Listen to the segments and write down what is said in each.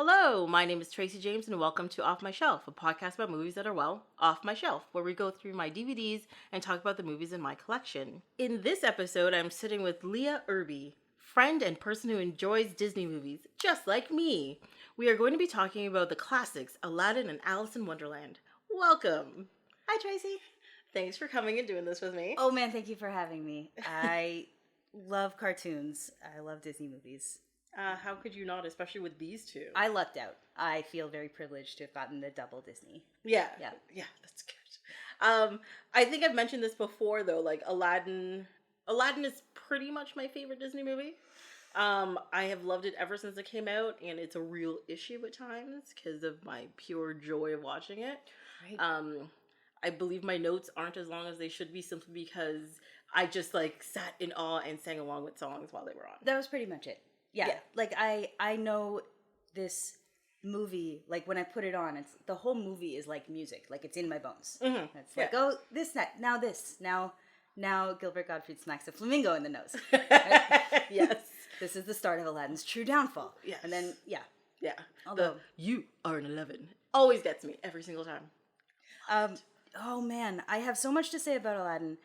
Hello, my name is Tracy James, and welcome to Off My Shelf, a podcast about movies that are, well, off my shelf, where we go through my DVDs and talk about the movies in my collection. In this episode, I'm sitting with Leah Erbe, friend and person who enjoys Disney movies, just like me. We are going to be talking about the classics, Aladdin and Alice in Wonderland. Welcome. Hi, Tracy. Thanks for coming and doing this with me. Oh, man, thank you for having me. I love cartoons. I love Disney movies. How could you not, especially with these two? I lucked out. I feel very privileged to have gotten the double Disney. Yeah, that's good. I think I've mentioned this before, though. Like Aladdin is pretty much my favorite Disney movie. I have loved it ever since it came out, and it's a real issue at times because of my pure joy of watching it. Right. I believe my notes aren't as long as they should be, simply because I just sat in awe and sang along with songs while they were on. That was pretty much it. Yeah. Like I know this movie, like when I put it on, it's the whole movie is like music, like it's in my bones. Mm-hmm. It's like, oh, this, now this, now Gilbert Gottfried smacks a flamingo in the nose. Right? Yes. This is the start of Aladdin's true downfall. Yes. And then, yeah. Although you are an 11 always gets me every single time. Oh man, I have so much to say about Aladdin.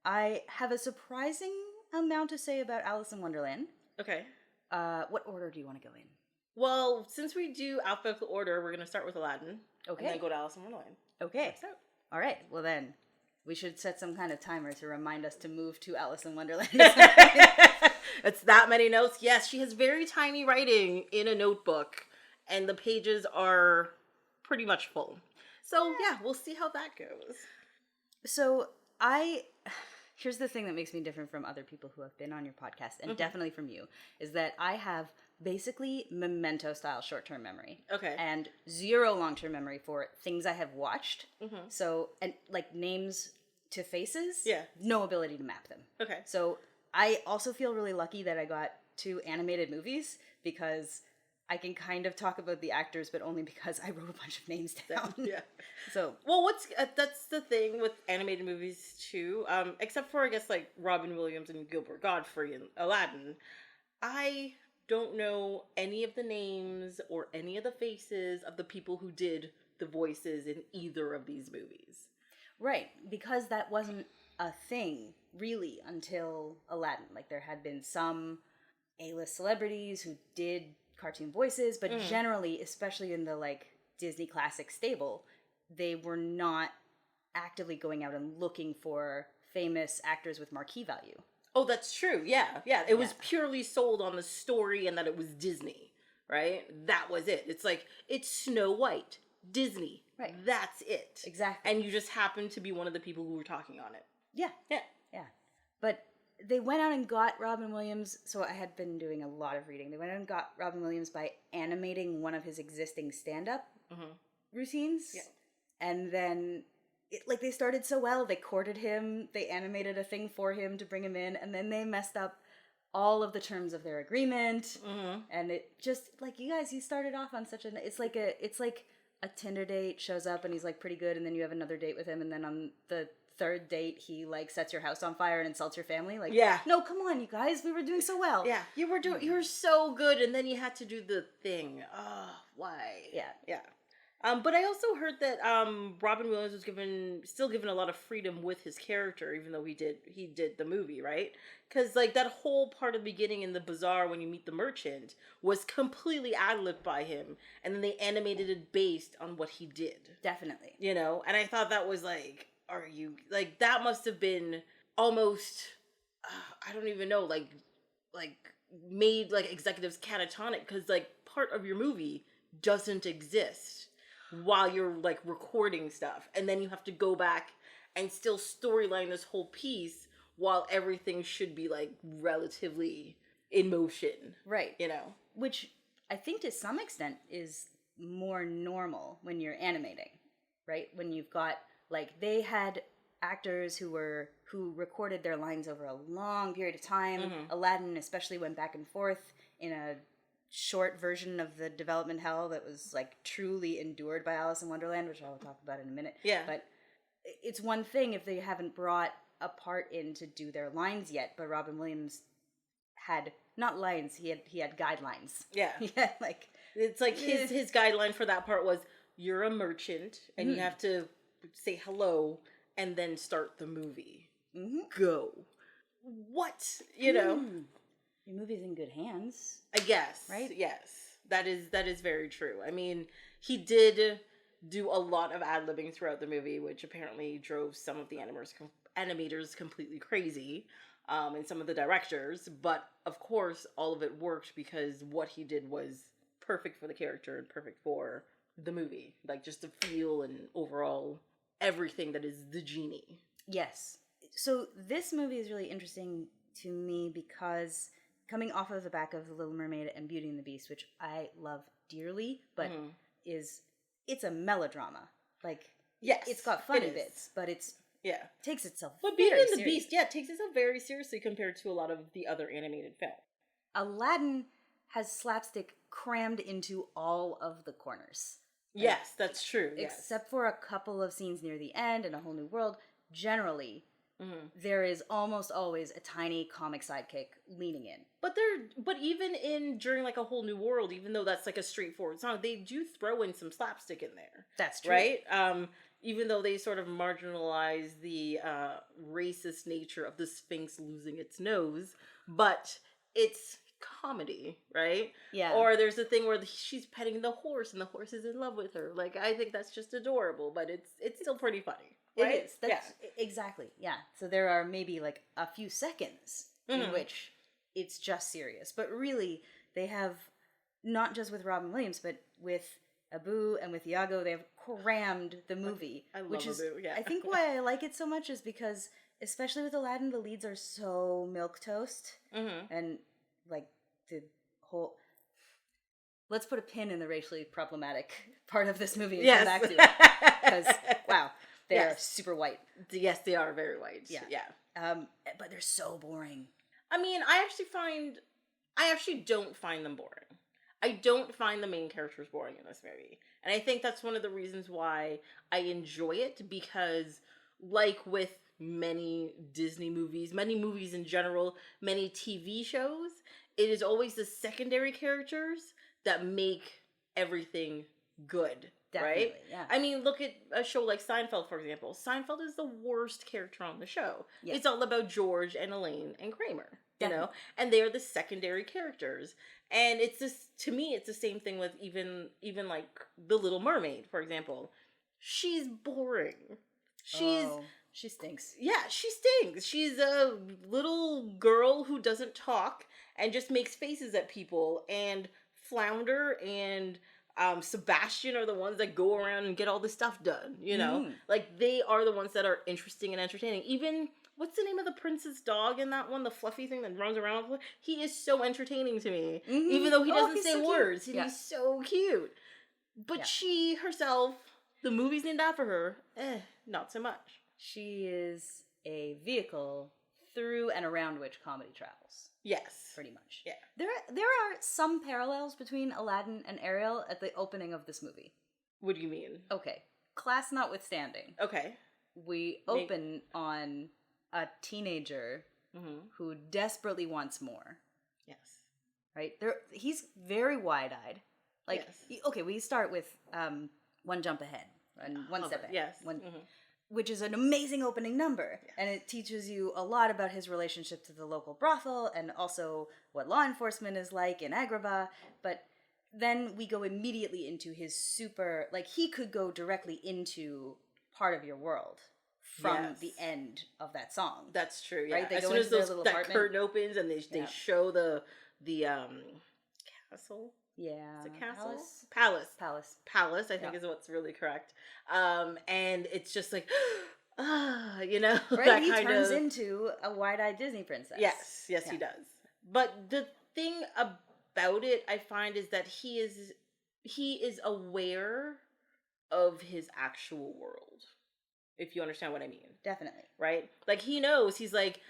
I have a surprising amount to say about Alice in Wonderland. Okay. What order do you want to go in? Well, since we do alphabetical order, we're going to start with Aladdin. Okay. And then go to Alice in Wonderland. Okay. All right. Well then, we should set some kind of timer to remind us to move to Alice in Wonderland. It's that many notes. Yes, she has very tiny writing in a notebook, and the pages are pretty much full. So yeah, we'll see how that goes. So here's the thing that makes me different from other people who have been on your podcast, and definitely from you, is that I have basically memento-style short-term memory. Okay. And zero long-term memory for things I have watched. Mm-hmm. So, and like names to faces, Yeah. no ability to map them. Okay. So I also feel really lucky that I got 2 animated movies, because I can kind of talk about the actors, but only because I wrote a bunch of names down. Yeah. So, well, that's the thing with animated movies too. Except for I guess like Robin Williams and Gilbert Gottfried and Aladdin, I don't know any of the names or any of the faces of the people who did the voices in either of these movies. right, because that wasn't a thing really until Aladdin. Like there had been some A-list celebrities who did cartoon voices, but generally, especially in the like Disney classic stable, they were not actively going out and looking for famous actors with marquee value. Oh, that's true. Yeah. It was purely sold on the story and that it was Disney, right? That was it. It's like, it's Snow White, Disney. Right. That's it. Exactly. And you just happen to be one of the people who were talking on it. Yeah. But they went out and got Robin Williams. So I had been doing a lot of reading. They went out and got Robin Williams by animating one of his existing stand-up routines. Yeah. And then, they started so well. They courted him. They animated a thing for him to bring him in. And then they messed up all of the terms of their agreement. Mm-hmm. And it just, you guys, he started off on such a... It's like a Tinder date shows up and he's, pretty good. And then you have another date with him. And then on the 3rd date, he sets your house on fire and insults your family. Yeah. No, come on, you guys, we were doing so well. Yeah, you were so good, and then you had to do the thing. Oh, why? Yeah. But I also heard that Robin Williams was still given a lot of freedom with his character, even though he did the movie, right? Because that whole part of the beginning in the bazaar when you meet the merchant was completely ad-libbed by him, and then they animated it based on what he did. Definitely. And I thought that was are you that must have been almost I don't even know made executives catatonic, because part of your movie doesn't exist while you're recording stuff, and then you have to go back and still storyline this whole piece while everything should be relatively in motion, right? Which I think to some extent is more normal when you're animating, right? When you've got they had actors who recorded their lines over a long period of time. Mm-hmm. Aladdin especially went back and forth in a short version of the development hell that was truly endured by Alice in Wonderland, which I will talk about in a minute. Yeah. But it's one thing if they haven't brought a part in to do their lines yet, but Robin Williams had not lines, he had guidelines. Yeah. Yeah, like it's like his guideline for that part was you're a merchant and you have to say hello and then start the movie. Go. What? You know? Your movie's in good hands. I guess. Right? Yes. That is very true. I mean, he did do a lot of ad-libbing throughout the movie, which apparently drove some of the animators completely crazy, and some of the directors. But, of course, all of it worked because what he did was perfect for the character and perfect for the movie. Like, just the feel and overall everything that is the genie. Yes. So this movie is really interesting to me because coming off of the back of The Little Mermaid and Beauty and the Beast, which I love dearly, but it's a melodrama. Like, yes, it's got funny bits, but takes itself but very Beauty and the serious. Beast, takes itself very seriously compared to a lot of the other animated films. Aladdin has slapstick crammed into all of the corners. Yes, that's true. Except for a couple of scenes near the end and A Whole New World, generally, there is almost always a tiny comic sidekick leaning in. But even during like A Whole New World, even though that's like a straightforward song, they do throw in some slapstick in there. That's true. Right? Even though they sort of marginalize the racist nature of the Sphinx losing its nose, but it's comedy, right? Yeah. Or there's a thing where she's petting the horse and the horse is in love with her. Like, I think that's just adorable, but it's still pretty funny. Right? It is. Exactly. Yeah. So there are maybe like a few seconds in which it's just serious. But really, they have, not just with Robin Williams, but with Abu and with Iago, they have crammed the movie. I love which is, Abu, yeah. I think why I like it so much is because, especially with Aladdin, the leads are so milquetoast. And like the whole... Let's put a pin in the racially problematic part of this movie and come back to it. Because, wow. They're super white. Yes, they are very white. Yeah. But they're so boring. I mean, I actually don't find them boring. I don't find the main characters boring in this movie. And I think that's one of the reasons why I enjoy it, because like with many Disney movies, many movies in general, many TV shows, it is always the secondary characters that make everything good. Definitely, right? Yeah. I mean, look at a show like Seinfeld, for example. Seinfeld is the worst character on the show. Yeah. It's all about George and Elaine and Kramer, you know? And they are the secondary characters. And it's this, to me, it's the same thing with even like The Little Mermaid, for example. She's boring. She stinks. Yeah, she stinks. She's a little girl who doesn't talk and just makes faces at people, and Flounder and Sebastian are the ones that go around and get all this stuff done, you know? Like, they are the ones that are interesting and entertaining. Even, what's the name of the prince's dog in that one? The fluffy thing that runs around? He is so entertaining to me. Even though he doesn't say words. He's so cute. But she herself, the movie's named after her, not so much. She is a vehicle through and around which comedy travels. Yes. Pretty much. Yeah. There are some parallels between Aladdin and Ariel at the opening of this movie. What do you mean? Okay. Class notwithstanding. Okay. We open on a teenager who desperately wants more. Yes. Right? He's very wide-eyed. Like, okay, we start with One Jump Ahead and One Step Ahead. Yes. Which is an amazing opening number. Yes. And it teaches you a lot about his relationship to the local brothel and also what law enforcement is like in Agrabah. But then we go immediately into his super... Like, he could go directly into Part of Your World from the end of that song. That's true, yeah. Right? They as go soon as that curtain opens and they show the castle... Yeah. Is it castle? Palace, I think is what's really correct. And it's just like, you know. Right, he turns into a wide-eyed Disney princess. Yes, he does. But the thing about it, I find, is that he is aware of his actual world, if you understand what I mean. Definitely. Right? Like, he knows, he's like,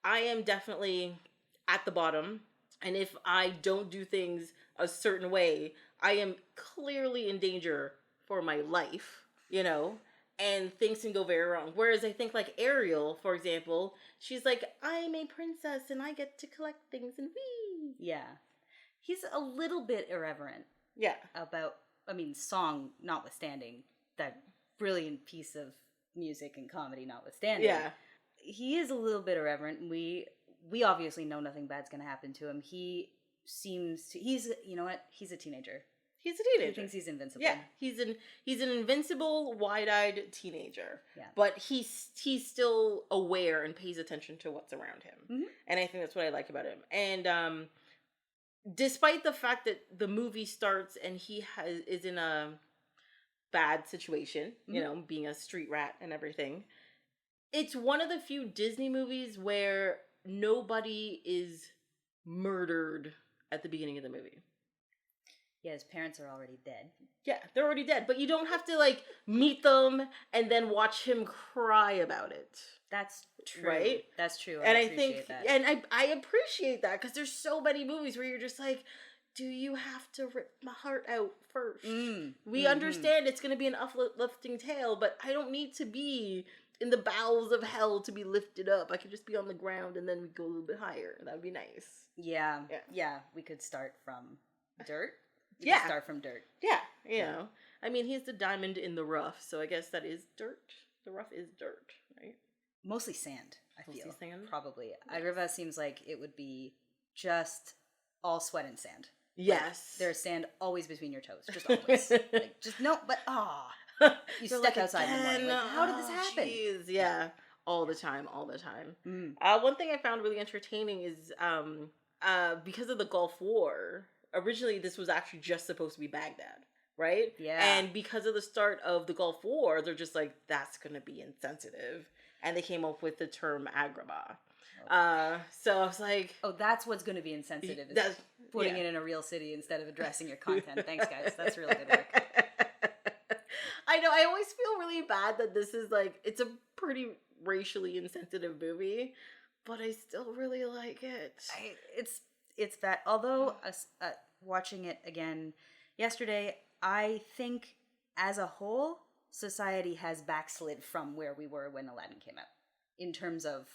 I am definitely at the bottom, and if I don't do things a certain way, I am clearly in danger for my life, you know? and things can go very wrong. Whereas I think like Ariel, for example, she's like, I'm a princess and I get to collect things and wee. Yeah. He's a little bit irreverent. Yeah. About, I mean, song notwithstanding, that brilliant piece of music and comedy notwithstanding. Yeah. He is a little bit irreverent. We obviously know nothing bad's going to happen to him. He seems to, you know what? He's a teenager. He's a teenager. He thinks he's invincible. Yeah, he's an invincible, wide-eyed teenager. Yeah. But he's still aware and pays attention to what's around him. Mm-hmm. And I think that's what I like about him. And despite the fact that the movie starts and he is in a bad situation, you know, being a street rat and everything, it's one of the few Disney movies where nobody is murdered at the beginning of the movie. Yeah, his parents are already dead. Yeah, they're already dead. But you don't have to, like, meet them and then watch him cry about it. That's true. Right? That's true. And I think, that. And I appreciate that, because there's so many movies where you're just like, do you have to rip my heart out first? We understand it's going to be an uplifting tale, but I don't need to be in the bowels of hell to be lifted up. I could just be on the ground and then we go a little bit higher. That would be nice. Yeah. We could start from dirt. Start from dirt. Yeah, you know. I mean, he's the diamond in the rough, so I guess that is dirt. The rough is dirt, right? Mostly sand, I feel. Mostly sand? Probably. Yes. Agrava seems like it would be just all sweat and sand. Yes. Like, there's sand always between your toes. Just always. Like, just no, but you step like, outside in the morning. Like, how did this happen? Geez, yeah. All the time. One thing I found really entertaining is because of the Gulf War, originally this was actually just supposed to be Baghdad, right? Yeah. And because of the start of the Gulf War, they're just like, that's going to be insensitive. And they came up with the term Agrabah. So I was like... Oh, that's what's going to be insensitive. Is putting it in a real city instead of addressing your content. Thanks, guys. That's really good work. I know. I always feel really bad that this is like... It's a pretty racially insensitive movie, but I still really like it. It's that... Although, watching it again yesterday, I think as a whole, society has backslid from where we were when Aladdin came out. In terms of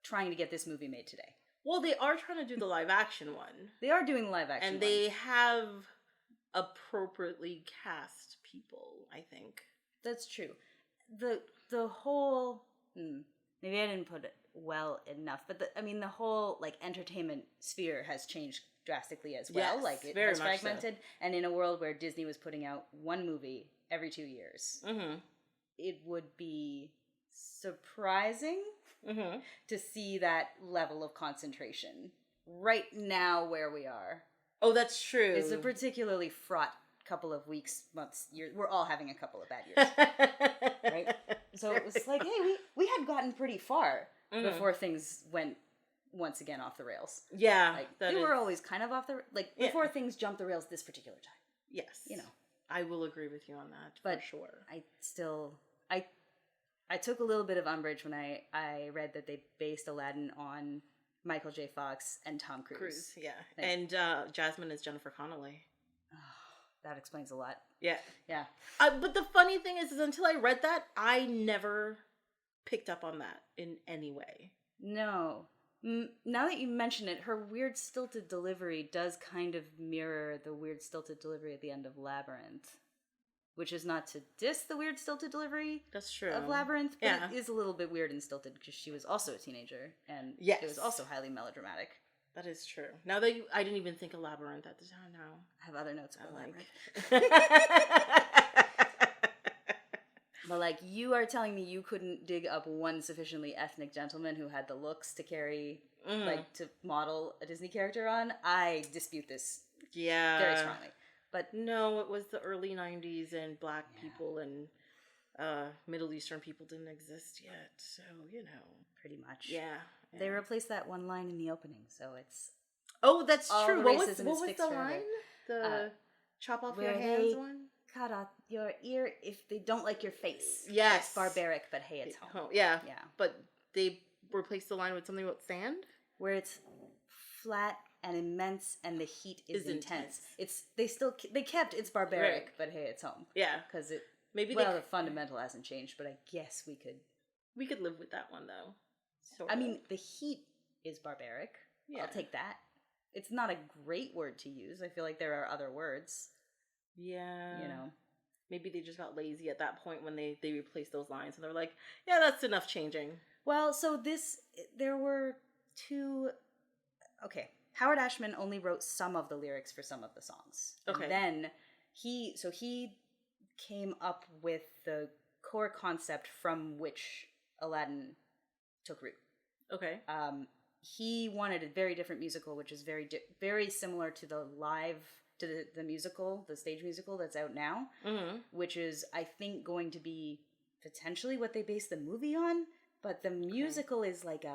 trying to get this movie made today. Well, they are trying to do the live action one. They are doing live action and they have appropriately cast people, I think. That's true. The whole maybe I didn't put it well enough, but the whole like entertainment sphere has changed drastically as well. Yes, like it has fragmented, and in a world where Disney was putting out one movie every 2 years, it would be surprising to see that level of concentration right now where we are. Oh, that's true. It's a particularly fraught couple of weeks, months, years. We're all having a couple of bad years, right? So it was like, hey, we had gotten pretty far before things went once again off the rails. Yeah, like they were always kind of off the before things jumped the rails this particular time. Yes, you know, I will agree with you on that for sure. I took a little bit of umbrage when I read that they based Aladdin on Michael J. Fox and Tom Cruise. Yeah. And Jasmine is Jennifer Connelly. Oh, that explains a lot. Yeah. Yeah. But the funny thing is until I read that, I never picked up on that in any way. No. Now that you mention it, her weird stilted delivery does kind of mirror the weird stilted delivery at the end of Labyrinth. Which is not to diss the weird stilted delivery of Labyrinth, but it is a little bit weird and stilted because she was also a teenager, and it was also highly melodramatic. That is true. Now that I didn't even think of Labyrinth at the time now. I have other notes about Labyrinth. But like, you are telling me you couldn't dig up one sufficiently ethnic gentleman who had the looks to carry, like, to model a Disney character on? I dispute this very strongly. But no, it was the early 90s and black people and Middle Eastern people didn't exist yet. So, you know. Pretty much. Yeah. They replaced that one line in the opening, so it's... Oh, that's true. What was the forever. line? The chop off your hands one? Cut off your ear if they don't like your face. Yes. It's barbaric, but hey, it's home. Yeah. But they replaced the line with something about sand? Where it's flat and immense, and the heat is intense. They kept it's barbaric, but hey, it's home. Yeah, because Maybe the fundamental hasn't changed, but I guess we could live with that one though. I mean, the heat is barbaric. Yeah. I'll take that. It's not a great word to use. I feel like there are other words. Yeah. You know. Maybe they just got lazy at that point when they replaced those lines and they're like, yeah, that's enough changing. Well, so there were two... Okay, Howard Ashman only wrote some of the lyrics for some of the songs. Okay. And then he came up with the core concept from which Aladdin took root. Okay. He wanted a very different musical, which is very similar to the musical, the stage musical that's out now, which is, I think, going to be potentially what they base the movie on, but the musical is like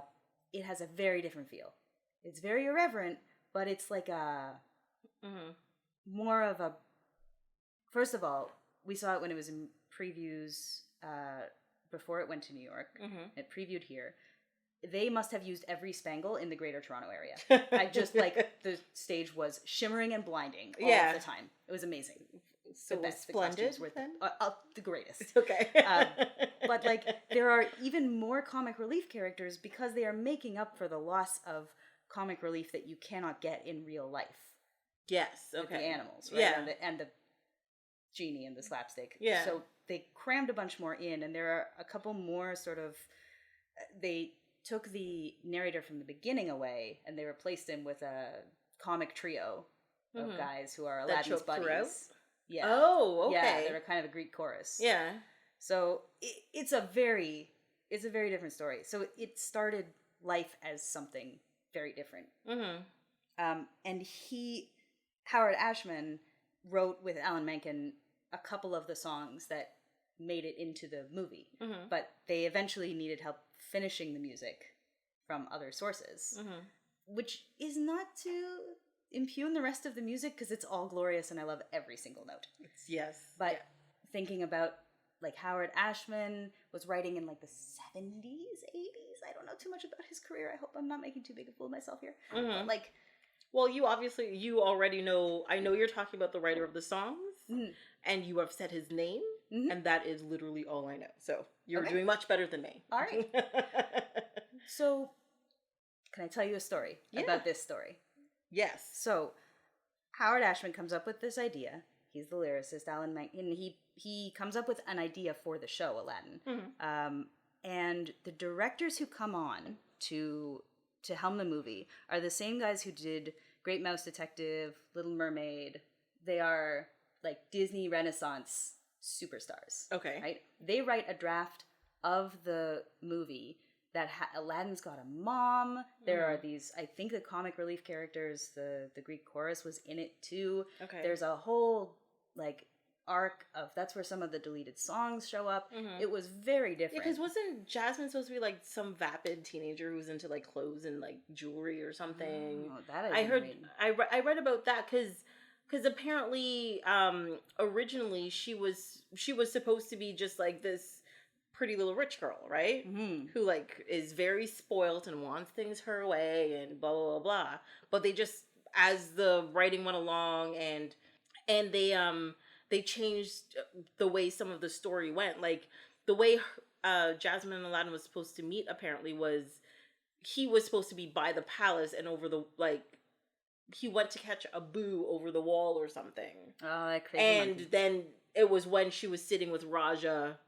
it has a very different feel. It's very irreverent, but it's like more of a, first of all, we saw it when it was in previews before it went to New York. It previewed here. They must have used every spangle in the Greater Toronto area. I just the stage was shimmering and blinding all of the time. It was amazing. So the best. Splendid. The greatest. Okay. But there are even more comic relief characters because they are making up for the loss of comic relief that you cannot get in real life. Yes. Okay. With the animals, right? Yeah. And the genie and the slapstick. Yeah. So they crammed a bunch more in, and there are a couple more sort of. They took the narrator from the beginning away, and they replaced him with a comic trio of guys who are Aladdin's buddies. Throughout? Yeah. Oh, okay. Yeah, they were kind of a Greek chorus. Yeah. So it's a very different story. So it started life as something very different. And Howard Ashman wrote with Alan Menken a couple of the songs that made it into the movie, but they eventually needed help finishing the music from other sources, which is not to impugn the rest of the music because it's all glorious and I love every single note. Yes. But thinking about Howard Ashman was writing in the 70s, 80s. I don't know too much about his career. I hope I'm not making too big a fool of myself here. But well, you already know. I know you're talking about the writer of the songs, and you have said his name, and that is literally all I know. So you're doing much better than me. All right. So, can I tell you a story about this story? Yes. So, Howard Ashman comes up with this idea. He's the lyricist, Alan Menken, and he comes up with an idea for the show, Aladdin. And the directors who come on to helm the movie are the same guys who did Great Mouse Detective, Little Mermaid. They are Disney Renaissance superstars. Okay. Right? They write a draft of the movie that Aladdin's got a mom. There are these, I think the comic relief characters, the Greek chorus was in it too. Okay. There's a whole arc of, that's where some of the deleted songs show up. It was very different. Yeah, because wasn't Jasmine supposed to be some vapid teenager who was into clothes and jewelry or something? Oh, that I read about that because apparently originally she was supposed to be just this pretty little rich girl, right? Who is very spoilt and wants things her way and blah blah blah blah. But they just, as the writing went along and they changed the way some of the story went. The way Jasmine and Aladdin was supposed to meet apparently was he was supposed to be by the palace and over the he went to catch a boo over the wall or something. Oh, that crazy. And monkey. Then it was when she was sitting with Raja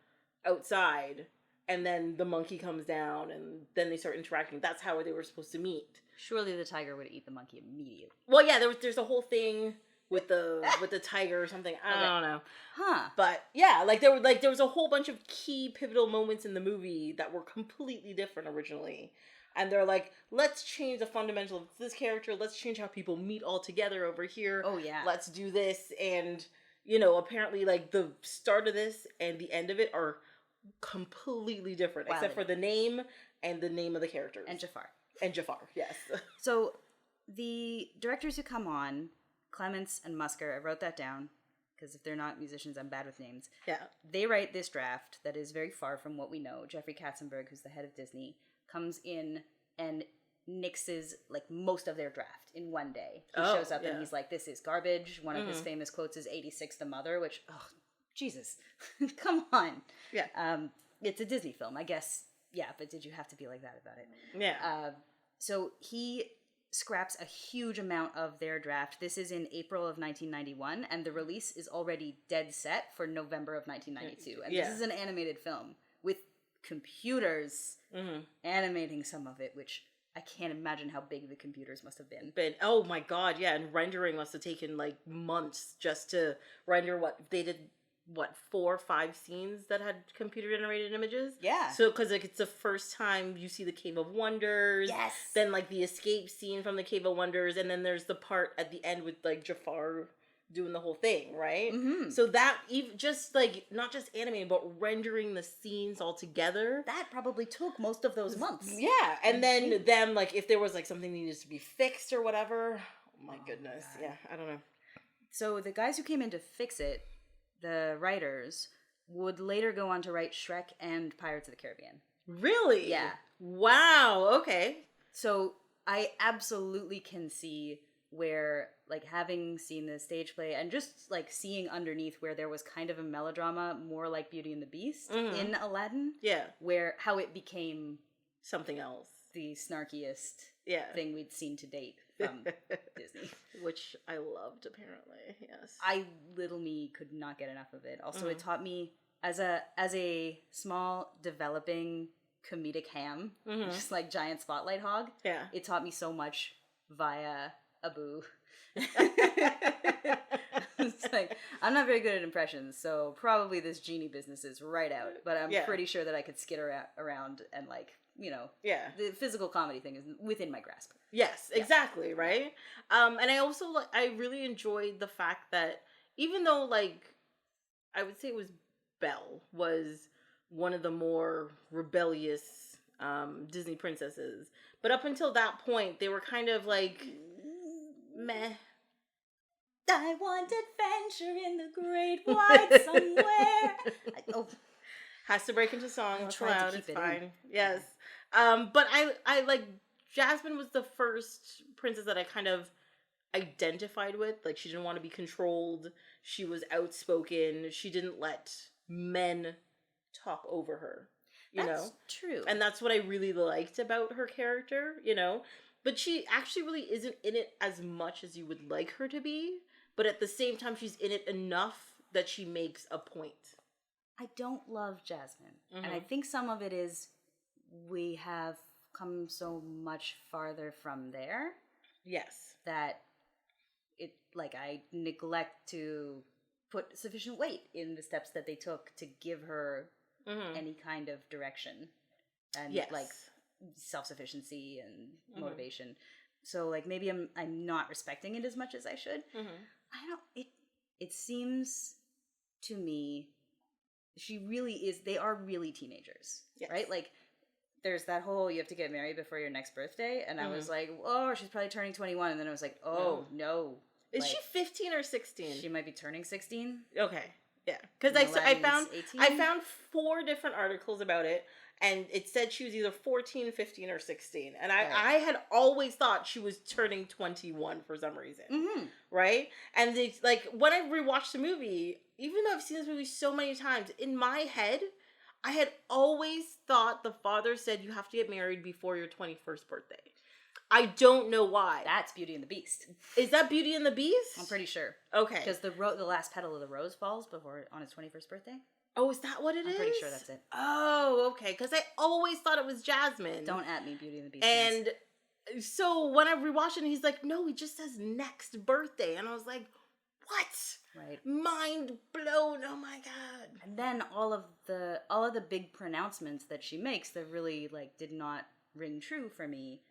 outside, and then the monkey comes down, and then they start interacting. That's how they were supposed to meet. Surely the tiger would eat the monkey immediately. Well, yeah, there's a whole thing with the tiger or something. I don't know. Huh. But yeah, there was a whole bunch of key pivotal moments in the movie that were completely different originally. And they're let's change the fundamental of this character. Let's change how people meet all together over here. Oh, yeah. Let's do this. And, apparently, the start of this and the end of it are completely different. Except for the name and the name of the characters. And Jafar. And Jafar, yes. So, the directors who come on, Clements and Musker, I wrote that down, because if they're not musicians, I'm bad with names. Yeah. They write this draft that is very far from what we know. Jeffrey Katzenberg, who's the head of Disney, comes in and nixes most of their draft in one day. He shows up and he's this is garbage. One of his famous quotes is 86 the mother, which Jesus, come on. Yeah. It's a Disney film, I guess. Yeah, but did you have to be like that about it? Yeah. So he scraps a huge amount of their draft. This is in April of 1991, and the release is already dead set for November of 1992. And this is an animated film with computers animating some of it, which I can't imagine how big the computers must have been. But oh my god, yeah, and rendering must have taken like months just to render what they did. What, 4 or 5 scenes that had computer generated images? Yeah. So, because like it's the first time you see the Cave of Wonders. Yes. Then like the escape scene from the Cave of Wonders, and then there's the part at the end with like Jafar doing the whole thing, right? Mm-hmm. So that even just like not just animating, but rendering the scenes all together. That probably took most of those months. Yeah, and then them like if there was like something that needed to be fixed or whatever. Oh my goodness, God. Yeah, I don't know. So the guys who came in to fix it, the writers, would later go on to write Shrek and Pirates of the Caribbean. Really? Yeah. Wow, okay. So I absolutely can see where, like, having seen the stage play and just, like, seeing underneath where there was kind of a melodrama, more like Beauty and the Beast in Aladdin. Yeah. Where, how it became something else. The snarkiest thing we'd seen to date from Disney. Which I loved, apparently, yes. Little me could not get enough of it. Also, it taught me, as a small, developing comedic ham, just like giant spotlight hog, it taught me so much via Abu. It's like, I'm not very good at impressions, so probably this genie business is right out, but I'm pretty sure that I could skid around and, like, you know, the physical comedy thing is within my grasp. Yes, exactly, right? And I also, I really enjoyed the fact that even though, like, I would say it was Belle was one of the more rebellious Disney princesses, but up until that point, they were kind of like, meh. I want adventure in the great wide somewhere. Has to break into song. It's loud. It's fine. In. Yes. But I like Jasmine was the first princess that I kind of identified with. Like, she didn't want to be controlled. She was outspoken. She didn't let men talk over her. You know? True. And that's what I really liked about her character, you know? But she actually really isn't in it as much as you would like her to be. But at the same time, she's in it enough that she makes a point. I don't love Jasmine. And I think some of it is we have come so much farther from there. Yes. That it, like, I neglect to put sufficient weight in the steps that they took to give her any kind of direction. And, like, self-sufficiency and motivation. So, like, maybe I'm not respecting it as much as I should. I don't, it seems to me she really is, they are really teenagers, right? Like, there's that whole, you have to get married before your next birthday, and I was like, oh, she's probably turning 21, and then I was like, oh, no. Is like, she 15 or 16? She might be turning 16. Okay, yeah. Because I found 4 different articles about it, and it said she was either 14, 15, or 16. And I had always thought she was turning 21 for some reason. Right? And it's like, when I rewatched the movie, even though I've seen this movie so many times, in my head, I had always thought the father said you have to get married before your 21st birthday. I don't know why. That's Beauty and the Beast. Is that Beauty and the Beast? I'm pretty sure. Okay. Because the last petal of the rose falls on his 21st birthday. Oh, is that what it is? I'm pretty sure that's it. Oh, okay. Because I always thought it was Jasmine. Don't at me, Beauty and the Beast. And so when I rewatched it, he's like, no, he just says next birthday. And I was like, what? Right. Mind blown. Oh my God. And then all of the big pronouncements that she makes that really, like, did not ring true for me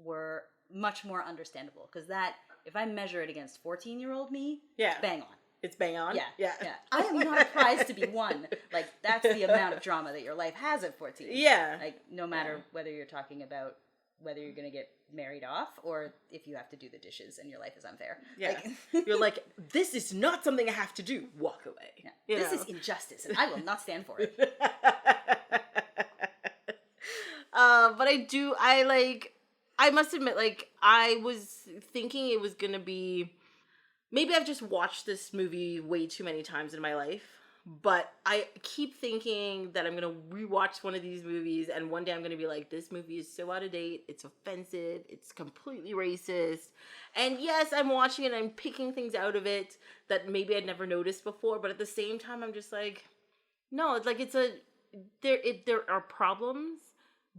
were much more understandable. Because that, if I measure it against 14-year-old me, it's bang on. It's bang on? Yeah. I am not a prize to be won. Like, that's the amount of drama that your life has at 14. Yeah. Like, no matter whether you're talking about whether you're going to get married off or if you have to do the dishes and your life is unfair. Yeah. Like, you're like, this is not something I have to do. Walk away. Yeah. This is injustice and I will not stand for it. But I must admit, like, I was thinking it was going to be maybe I've just watched this movie way too many times in my life, but I keep thinking that I'm going to rewatch one of these movies, and one day I'm going to be like, this movie is so out of date, it's offensive, it's completely racist. And yes, I'm watching it, I'm picking things out of it that maybe I'd never noticed before, but at the same time, I'm just like, no, it's like there are problems,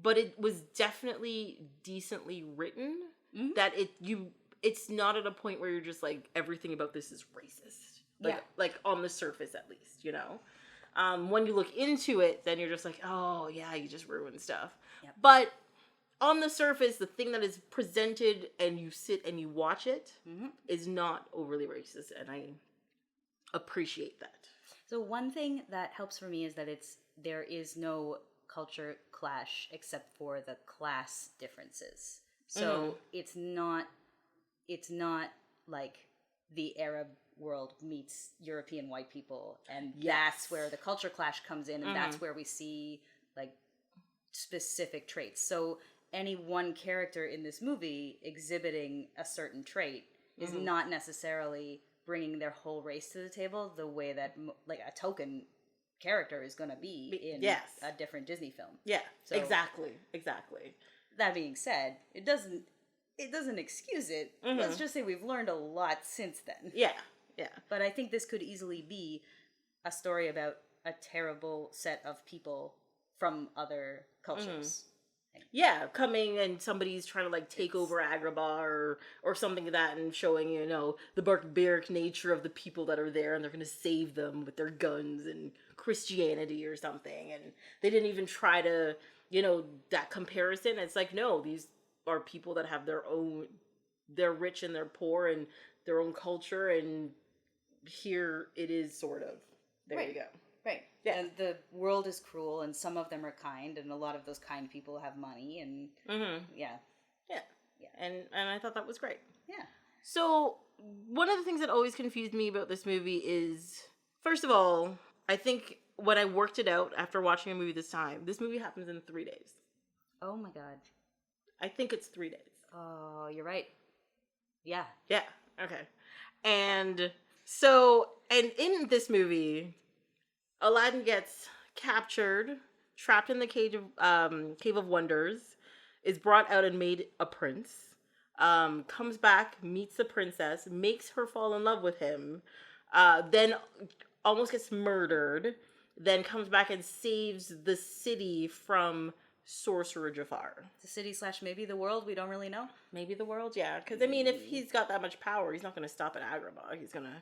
but it was definitely decently written. Mm-hmm. That it's not at a point where you're just like, everything about this is racist. Like on the surface, at least, you know. When you look into it, then you're just like, oh yeah, you just ruined stuff. Yep. But on the surface, the thing that is presented and you sit and you watch it is not overly racist, and I appreciate that. So one thing that helps for me is that there is no culture clash except for the class differences. So it's not like the Arab world meets European white people, and that's where the culture clash comes in, and that's where we see like specific traits. So any one character in this movie exhibiting a certain trait is not necessarily bringing their whole race to the table the way that like a token character is going to be in a different Disney film. Yeah, so, exactly. That being said, it doesn't excuse it. Let's just say we've learned a lot since then. Yeah. But I think this could easily be a story about a terrible set of people from other cultures. Yeah, coming and somebody's trying to like take over Agrabah or something like that, and showing, you know, the barbaric nature of the people that are there, and they're going to save them with their guns and Christianity or something. And they didn't even try to, you know, that comparison. It's like, no, these are people that have their own, they're rich and they're poor and their own culture, and here it is sort of. There you go. Right. Yeah. And the world is cruel, and some of them are kind, and a lot of those kind people have money, and yeah. And I thought that was great. Yeah. So one of the things that always confused me about this movie is, first of all, I think when I worked it out after watching a movie this time, this movie happens in 3 days. Oh my God. I think it's 3 days. Oh, you're right. Yeah. Yeah. Okay. And so, and in this movie, Aladdin gets captured, trapped in the Cave of Wonders, is brought out and made a prince, comes back, meets the princess, makes her fall in love with him, then almost gets murdered, then comes back and saves the city from Sorcerer Jafar. The city / maybe the world, we don't really know. Maybe the world, yeah. Because, I mean, if he's got that much power, he's not going to stop at Agrabah. He's going to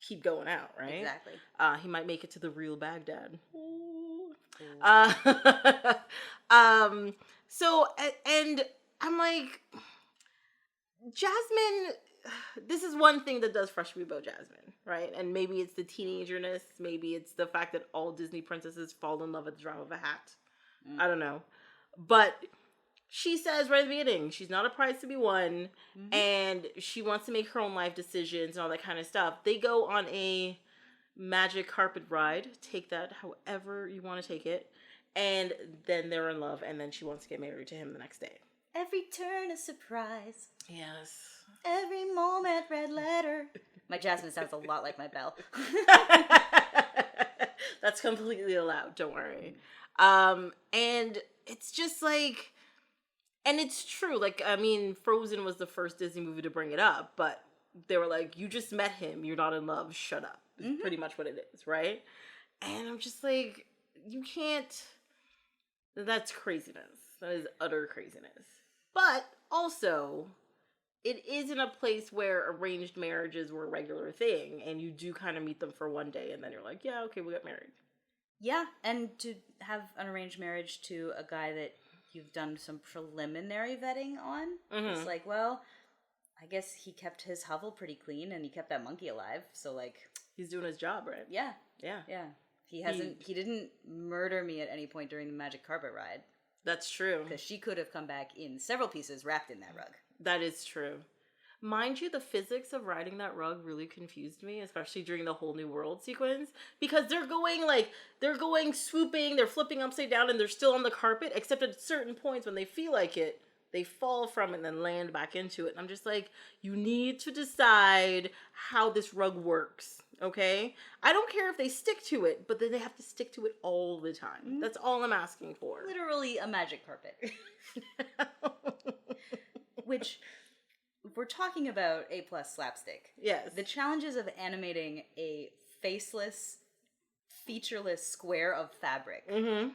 keep going out, right? Exactly. He might make it to the real Baghdad. So, and I'm like, Jasmine, this is one thing that does frustrate me about Jasmine, right? And maybe it's the teenagerness, maybe it's the fact that all Disney princesses fall in love at the drop of a hat. I don't know. But she says right at the beginning, she's not a prize to be won, and she wants to make her own life decisions and all that kind of stuff. They go on a magic carpet ride. Take that however you want to take it. And then they're in love, and then she wants to get married to him the next day. Every turn a surprise. Yes. Every moment red letter. My Jasmine sounds a lot like my Belle. That's completely allowed, don't worry. And it's just like, and it's true, like, I mean, Frozen was the first Disney movie to bring it up, but they were like, you just met him, you're not in love, shut up. It's pretty much what it is, right? And I'm just like, you can't, that's craziness. That is utter craziness. But also, it is in a place where arranged marriages were a regular thing, and you do kind of meet them for one day, and then you're like, yeah, okay, we got married. Yeah, and to have an arranged marriage to a guy that you've done some preliminary vetting on, it's like, well, I guess he kept his hovel pretty clean, and he kept that monkey alive, so, like... He's doing his job, right? Yeah. He didn't murder me at any point during the magic carpet ride. That's true. Because she could have come back in several pieces wrapped in that rug. That is true. Mind you, the physics of riding that rug really confused me, especially during the whole New World sequence, because they're going swooping, they're flipping upside down, and they're still on the carpet, except at certain points when they feel like it, they fall from it and then land back into it. And I'm just like, you need to decide how this rug works, okay? I don't care if they stick to it, but then they have to stick to it all the time. Mm-hmm. That's all I'm asking for. Literally a magic carpet. Which, if we're talking about A+ slapstick. Yes. The challenges of animating a faceless, featureless square of fabric. Mm-hmm.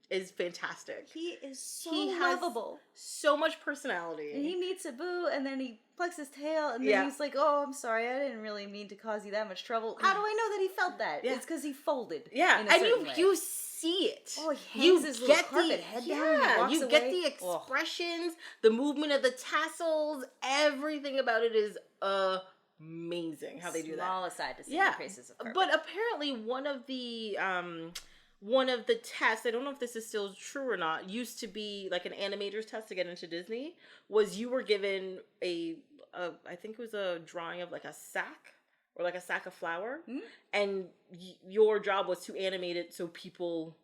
Is fantastic. He is so lovable. So much personality. And he meets Abu, and then he plucks his tail, and then he's like, "Oh, I'm sorry, I didn't really mean to cause you that much trouble." How do I know that he felt that? Yeah. It's because he folded. Yeah, in a certain way. You see it. Oh, he hangs his little carpet head down. And walks you away. Get the expressions, the movement of the tassels. Everything about it is amazing. How they do that. Small aside to see the faces of carpet. But apparently one of the tests, I don't know if this is still true or not, used to be like an animator's test to get into Disney, was you were given I think it was a drawing of like a sack or like a sack of flour, and your job was to animate it so people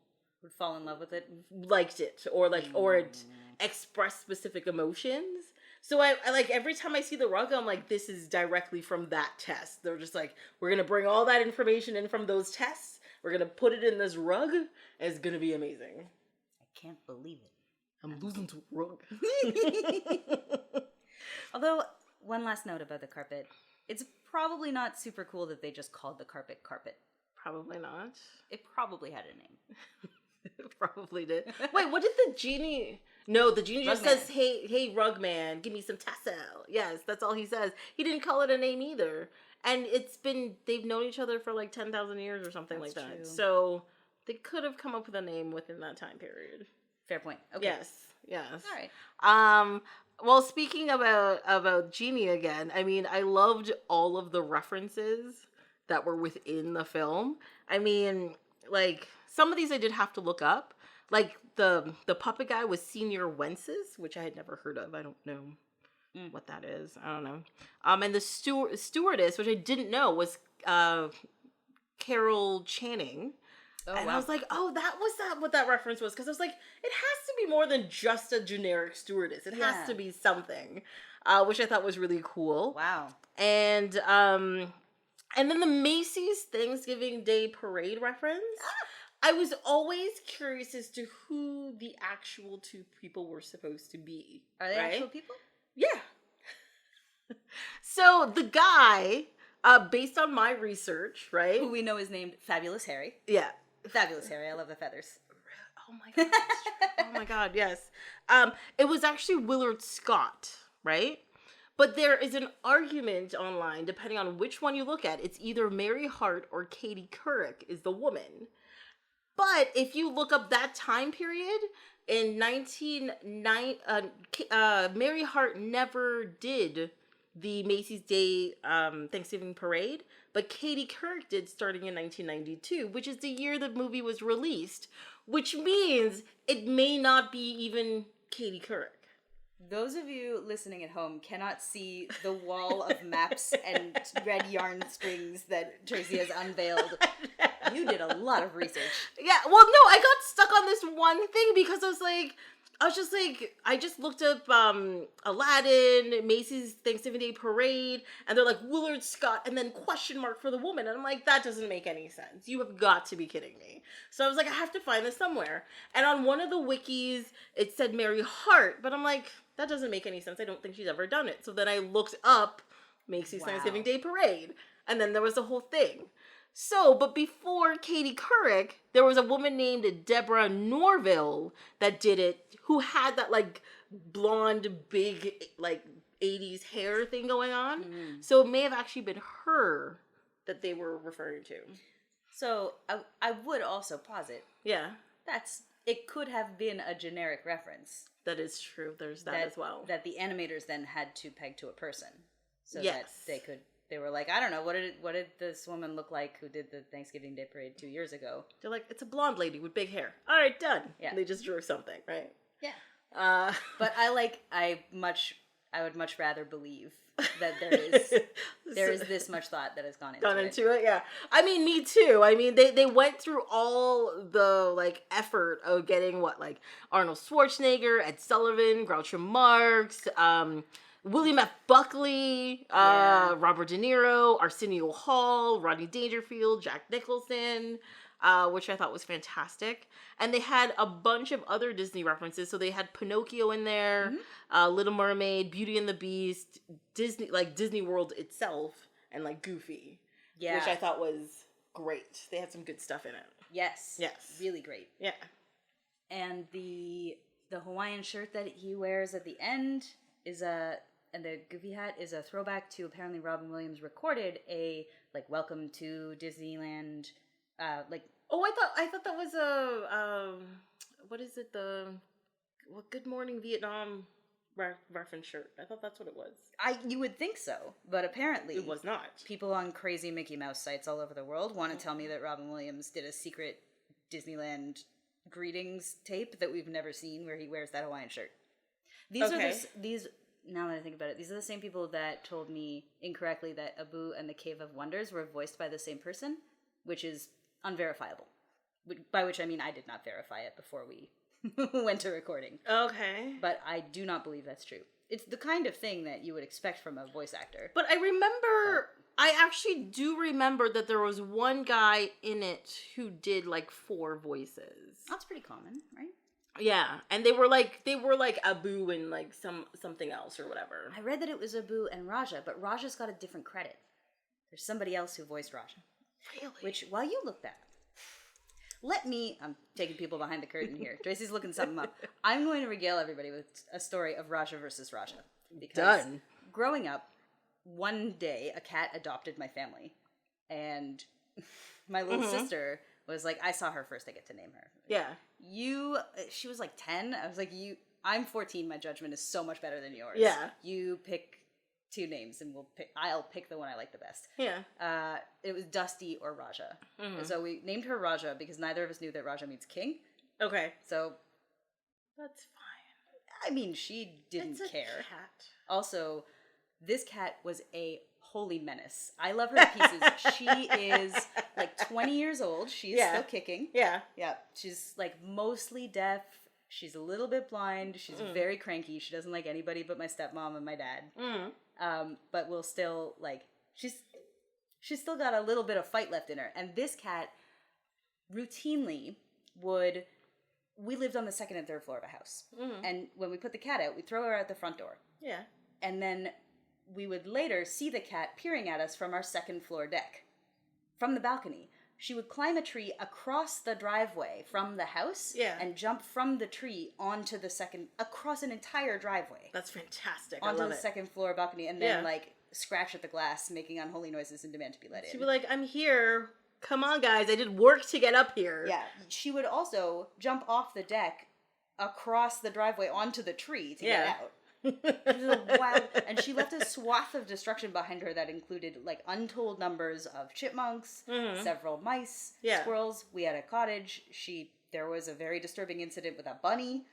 would fall in love with it, liked it, or it expressed specific emotions. So I like every time I see the rug, I'm like, this is directly from that test. They're just like, we're gonna bring all that information in from those tests. We're going to put it in this rug, and it's going to be amazing. I can't believe it. I'm losing to rug. Although, one last note about the carpet. It's probably not super cool that they just called the carpet carpet. Probably not. It probably had a name. It probably did. Wait, what did the genie... No, the genie just says, hey, rug man, give me some tassel. Yes, that's all he says. He didn't call it a name either. And they've known each other for like 10,000 years or something like that. True. So they could have come up with a name within that time period. Fair point. Okay. Yes. All right. Well, speaking about Genie again, I mean, I loved all of the references that were within the film. I mean, like, some of these I did have to look up. Like, the puppet guy was Senior Wences, which I had never heard of. I don't know what that is. I don't know. And the stewardess, which I didn't know, was Carol Channing. Oh, and wow. I was like, oh, what that reference was. Because I was like, it has to be more than just a generic stewardess. It has to be something, which I thought was really cool. Wow. And then the Macy's Thanksgiving Day Parade reference. I was always curious as to who the actual two people were supposed to be. Are they actual people? Yeah. So the guy, based on my research, right? Who we know is named Fabulous Harry. Yeah. Fabulous Harry. I love the feathers. Oh my god. Oh my god, yes. It was actually Willard Scott, right? But there is an argument online, depending on which one you look at. It's either Mary Hart or Katie Couric is the woman. But if you look up that time period, in 1990, Mary Hart never did the Macy's Day Thanksgiving Parade, but Katie Couric did starting in 1992, which is the year the movie was released, which means it may not be even Katie Couric. Those of you listening at home cannot see the wall of maps and red yarn strings that Tracy has unveiled. You did a lot of research. Yeah, well, no, I got stuck on this one thing because I just looked up Aladdin, Macy's Thanksgiving Day Parade, and they're like, Willard Scott, and then question mark for the woman. And I'm like, that doesn't make any sense. You have got to be kidding me. So I was like, I have to find this somewhere. And on one of the wikis, it said Mary Hart, but I'm like, that doesn't make any sense. I don't think she's ever done it. So then I looked up Macy's Thanksgiving Day Parade, and then there was the whole thing. So, but before Katie Couric, there was a woman named Deborah Norville that did it, who had that, like, blonde, big, like, 80s hair thing going on. Mm. So it may have actually been her that they were referring to. So, I would also posit. Yeah. It could have been a generic reference. That is true. There's that as well. That the animators then had to peg to a person. So that they were like, I don't know, what did this woman look like who did the Thanksgiving Day Parade 2 years ago? They're like, it's a blonde lady with big hair. All right, done. Yeah. And they just drew something, right? Yeah. But I I would much rather believe that there is this much thought that has gone into it. Yeah. I mean, me too. I mean, they went through all the, like, effort of getting, Arnold Schwarzenegger, Ed Sullivan, Groucho Marx, William F. Buckley, Robert De Niro, Arsenio Hall, Rodney Dangerfield, Jack Nicholson, which I thought was fantastic. And they had a bunch of other Disney references. So they had Pinocchio in there, Little Mermaid, Beauty and the Beast, Disney World itself, and Goofy. Yeah. Which I thought was great. They had some good stuff in it. Yes. Really great. Yeah. And the Hawaiian shirt that he wears at the end and the Goofy hat is a throwback to apparently Robin Williams recorded a Welcome to Disneyland I thought that was what is it, Good Morning Vietnam reference shirt. I thought that's what it was. You would think so, but apparently it was not. People on crazy Mickey Mouse sites all over the world want to tell me that Robin Williams did a secret Disneyland greetings tape that we've never seen where he wears that Hawaiian shirt. Now that I think about it, these are the same people that told me incorrectly that Abu and the Cave of Wonders were voiced by the same person, which is unverifiable. By which I mean I did not verify it before we went to recording. Okay. But I do not believe that's true. It's the kind of thing that you would expect from a voice actor. But I actually do remember that there was one guy in it who did 4 voices. That's pretty common, right? Yeah, and they were Abu and something else or whatever. I read that it was Abu and Raja, but Raja's got a different credit. There's somebody else who voiced Raja. Really? Which, while you look that up, I'm taking people behind the curtain here. Tracy's looking something up. I'm going to regale everybody with a story of Raja versus Raja. Because growing up, one day a cat adopted my family. And my little sister was like, I saw her first, I get to name her. Yeah. She was 10. I was like, I'm 14, my judgment is so much better than yours. Yeah. You pick 2 names and I'll pick the one I like the best. Yeah. It was Dusty or Raja. Mm-hmm. So we named her Raja because neither of us knew that Raja means king. Okay. So that's fine. I mean, she didn't care. Cat. Also, this cat was a holy menace. I love her to pieces. She is 20 years old. She is still kicking. Yeah. Yeah. She's mostly deaf. She's a little bit blind. She's very cranky. She doesn't like anybody but my stepmom and my dad. But we'll still she's still got a little bit of fight left in her. And this cat routinely we lived on the 2nd and 3rd floor of a house. And when we put the cat out, we'd throw her out the front door. Yeah. And then we would later see the cat peering at us from our 2nd floor deck. From the balcony. She would climb a tree across the driveway from the house and jump from the tree onto across an entire driveway. That's fantastic. Onto the 2nd floor balcony and then scratch at the glass, making unholy noises and demand to be let in. She'd be like, I'm here. Come on, guys. I did work to get up here. Yeah. She would also jump off the deck across the driveway onto the tree to get out. It was a wild, and she left a swath of destruction behind her that included untold numbers of chipmunks, several mice, squirrels. We had a cottage. There was a very disturbing incident with a bunny.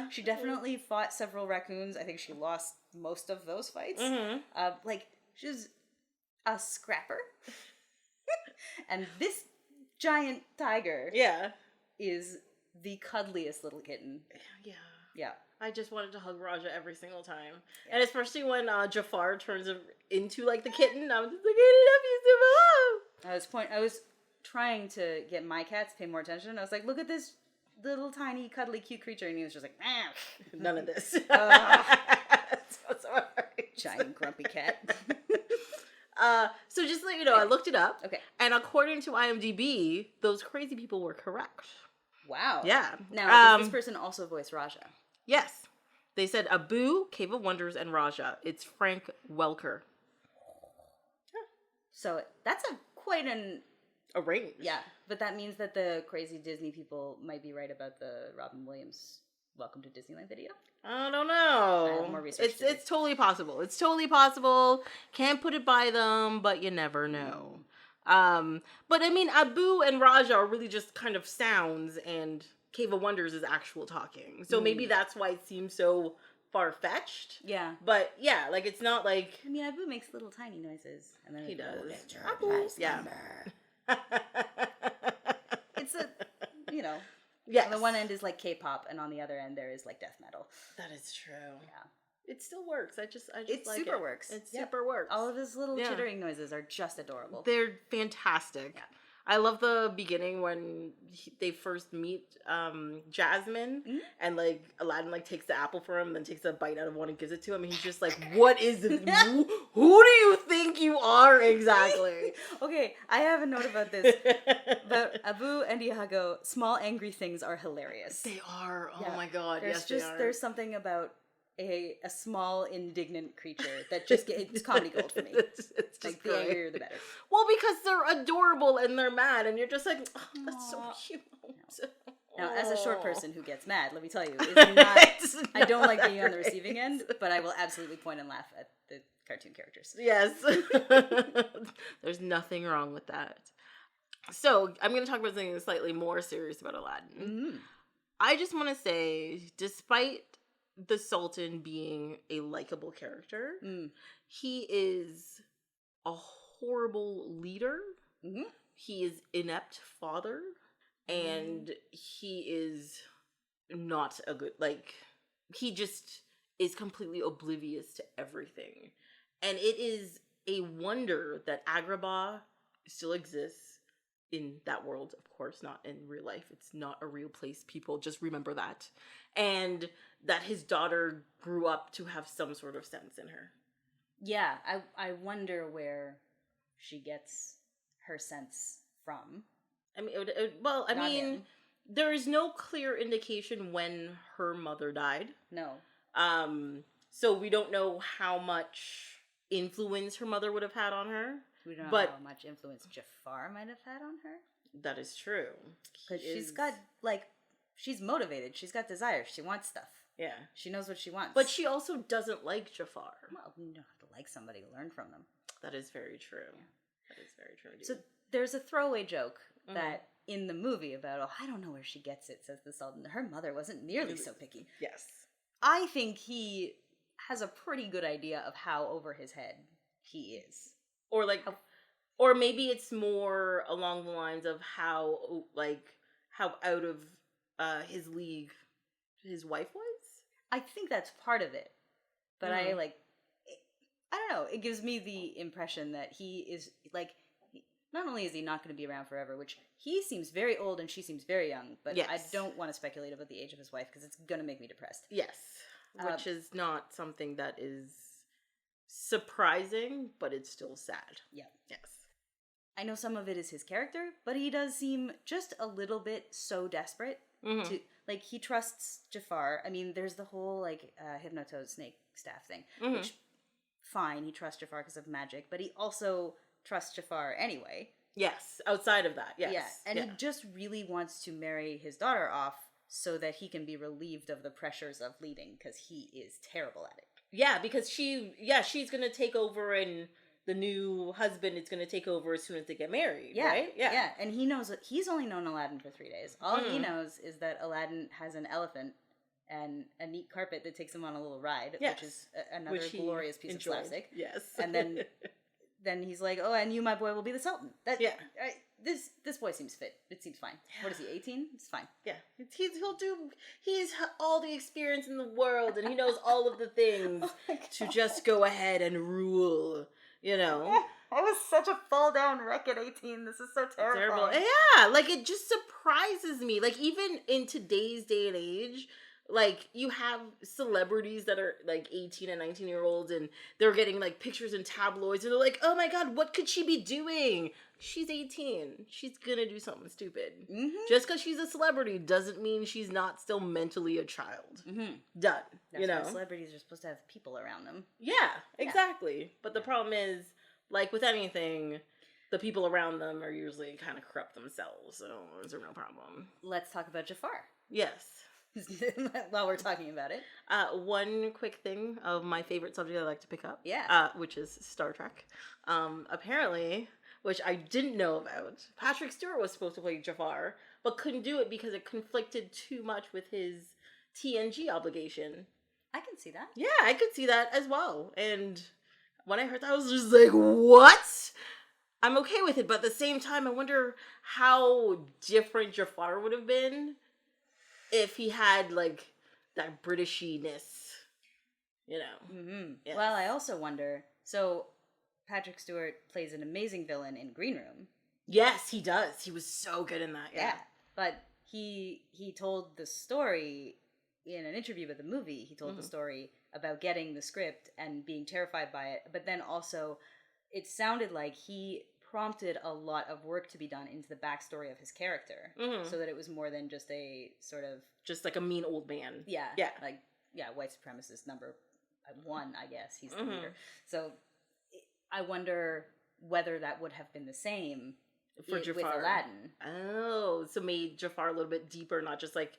She definitely fought several raccoons. I think she lost most of those fights. She was a scrapper. And this giant tiger is the cuddliest little kitten. Yeah. I just wanted to hug Raja every single time. And especially when Jafar turns into the kitten, I'm just like, I love you so much. I was trying to get my cats to pay more attention. I was like, look at this little tiny cuddly cute creature, and he was just like, none of this. So sorry. Giant grumpy cat. So just to let you know, I looked it up. Okay. And according to IMDb, those crazy people were correct. Wow. Yeah. Now, does this person also voice Raja? Yes. They said Abu, Cave of Wonders, and Raja. It's Frank Welker. So that's quite a range. Yeah, but that means that the crazy Disney people might be right about the Robin Williams Welcome to Disneyland video. I don't know. I have more research to do. It's totally possible. It's totally possible. Can't put it by them, but you never know. But I mean, Abu and Raja are really just kind of sounds, and Cave of Wonders is actual talking. So maybe that's why it seems so far-fetched. Yeah. But yeah, like it's not like I mean, Abu makes little tiny noises. And then he does. Abu. Yeah. It's a, you know. Yes. On the one end is like K-pop, and on the other end there is like death metal. That is true. Yeah. It still works. I just it like super it. works. It Yep. super works. All of his little chittering noises are just adorable. They're fantastic. Yeah. I love the beginning when they first meet Jasmine, and like Aladdin like takes the apple for him, and then takes a bite out of one and gives it to him, and he's just like, "What is it? Who do you think you are exactly?" Okay, I have a note about this. But Abu and Iago, small angry things are hilarious. They are. Oh my god! There's something about a small indignant creature that just it's comedy gold for me. It's just like great. the angrier the better. Well, because they're adorable and they're mad, and you're just like, oh, that's so cute. Now, as a short person who gets mad, let me tell you, it's not, I don't like being on the receiving end, but I will absolutely point and laugh at the cartoon characters. Yes. There's nothing wrong with that. So, I'm going to talk about something slightly more serious about Aladdin. Mm-hmm. I just want to say, despite the Sultan being a likable character, he is a horrible leader. Mm-hmm. He is inept father, and he is not a good, like, he just is completely oblivious to everything. And it is a wonder that Agrabah still exists in that world, of course, not in real life. It's not a real place, people. Just remember that. And that his daughter grew up to have some sort of sense in her. Yeah, I wonder where she gets her sense from. I mean, there is no clear indication when her mother died. No. So we don't know how much influence her mother would have had on her. We don't know how much influence Jafar might have had on her. That is true. Because she's got, like, she's motivated. She's got desires. She wants stuff. Yeah. She knows what she wants. But she also doesn't like Jafar. Well, you don't have to like somebody to learn from them. That is very true. Yeah. That is very true. So there's a throwaway joke that in the movie about, oh, I don't know where she gets it, says the Sultan. Her mother wasn't nearly so picky. Yes. I think he has a pretty good idea of how over his head he is. Or like, or maybe it's more along the lines of how out of his league his wife was. I think that's part of it. But I don't know. It gives me the impression that he is like, not only is he not going to be around forever, which he seems very old and she seems very young, but I don't want to speculate about the age of his wife because it's going to make me depressed. Yes. Which is not something that is surprising, but it's still sad. Yeah. Yes. I know some of it is his character, but he does seem just a little bit so desperate to, like, he trusts Jafar. I mean, there's the whole, like, hypnotoad snake staff thing, which, fine, he trusts Jafar because of magic, but he also trusts Jafar anyway. Yes, outside of that, yes. Yeah, and he just really wants to marry his daughter off so that he can be relieved of the pressures of leading, because he is terrible at it. Yeah, because she's going to take over, and the new husband is going to take over as soon as they get married, right? Yeah, and he knows that he's only known Aladdin for 3 days. All he knows is that Aladdin has an elephant and a neat carpet that takes him on a little ride, which is another glorious piece of slapstick. Yes. And then he's like, oh, and you, my boy, will be the Sultan. This boy seems fit. It seems fine. What is he, 18? It's fine. Yeah. He's all the experience in the world, and he knows all of the things to just go ahead and rule, you know. I was such a fall down wreck at 18. This is so terrible. Yeah, like, it just surprises me. Like, even in today's day and age, like, you have celebrities that are, like, 18 and 19-year-olds, and they're getting, like, pictures in tabloids, and they're like, oh my god, what could she be doing? She's 18. She's gonna do something stupid. Just because she's a celebrity doesn't mean she's not still mentally a child. Done. That's why celebrities are supposed to have people around them. Yeah, exactly. But the problem is, like with anything, the people around them are usually kind of corrupt themselves, so it's a real problem. Let's talk about Jafar. Yes. While we're talking about it. One quick thing of my favorite subject I like to pick up. Yeah. Which is Star Trek. Apparently, which I didn't know about, Patrick Stewart was supposed to play Jafar, but couldn't do it because it conflicted too much with his TNG obligation. I can see that. Yeah, I could see that as well. And when I heard that, I was just like, what? I'm okay with it, but at the same time, I wonder how different Jafar would have been if he had, like, that Britishiness, you know. Mm-hmm. Yes. Well, I also wonder, so Patrick Stewart plays an amazing villain in Green Room. Yes, he does. He was so good in that, yeah. But he told the story in an interview with the movie. He told the story about getting the script and being terrified by it, but then also it sounded like he prompted a lot of work to be done into the backstory of his character, so that it was more than just a sort of... Just like a mean old man. Yeah. Like, white supremacist number one, I guess. He's the leader. So I wonder whether that would have been the same for Jafar. With Aladdin. Oh, so made Jafar a little bit deeper, not just like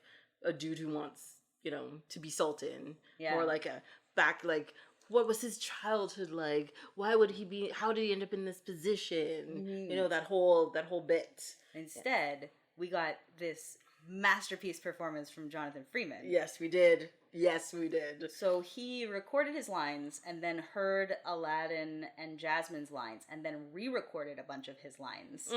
a dude who wants, you know, to be sultan. Yeah. More like a back, like, what was his childhood like? Why would he be, how did he end up in this position? You know, that whole bit. Instead, we got this masterpiece performance from Jonathan Freeman. Yes, we did. Yes, we did. So he recorded his lines and then heard Aladdin and Jasmine's lines and then re-recorded a bunch of his lines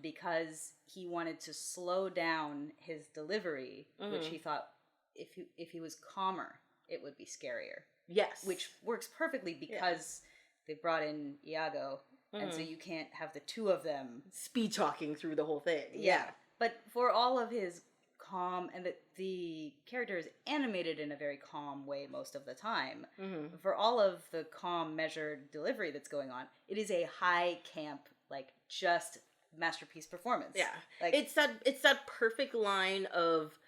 because he wanted to slow down his delivery, which he thought if he was calmer, it would be scarier. Yes. Which works perfectly because they brought in Iago, and so you can't have the two of them speed talking through the whole thing. Yeah. But for all of his calm, and the character is animated in a very calm way most of the time. For all of the calm, measured delivery that's going on, it is a high camp, like, just masterpiece performance. Yeah. Like, it's that perfect line of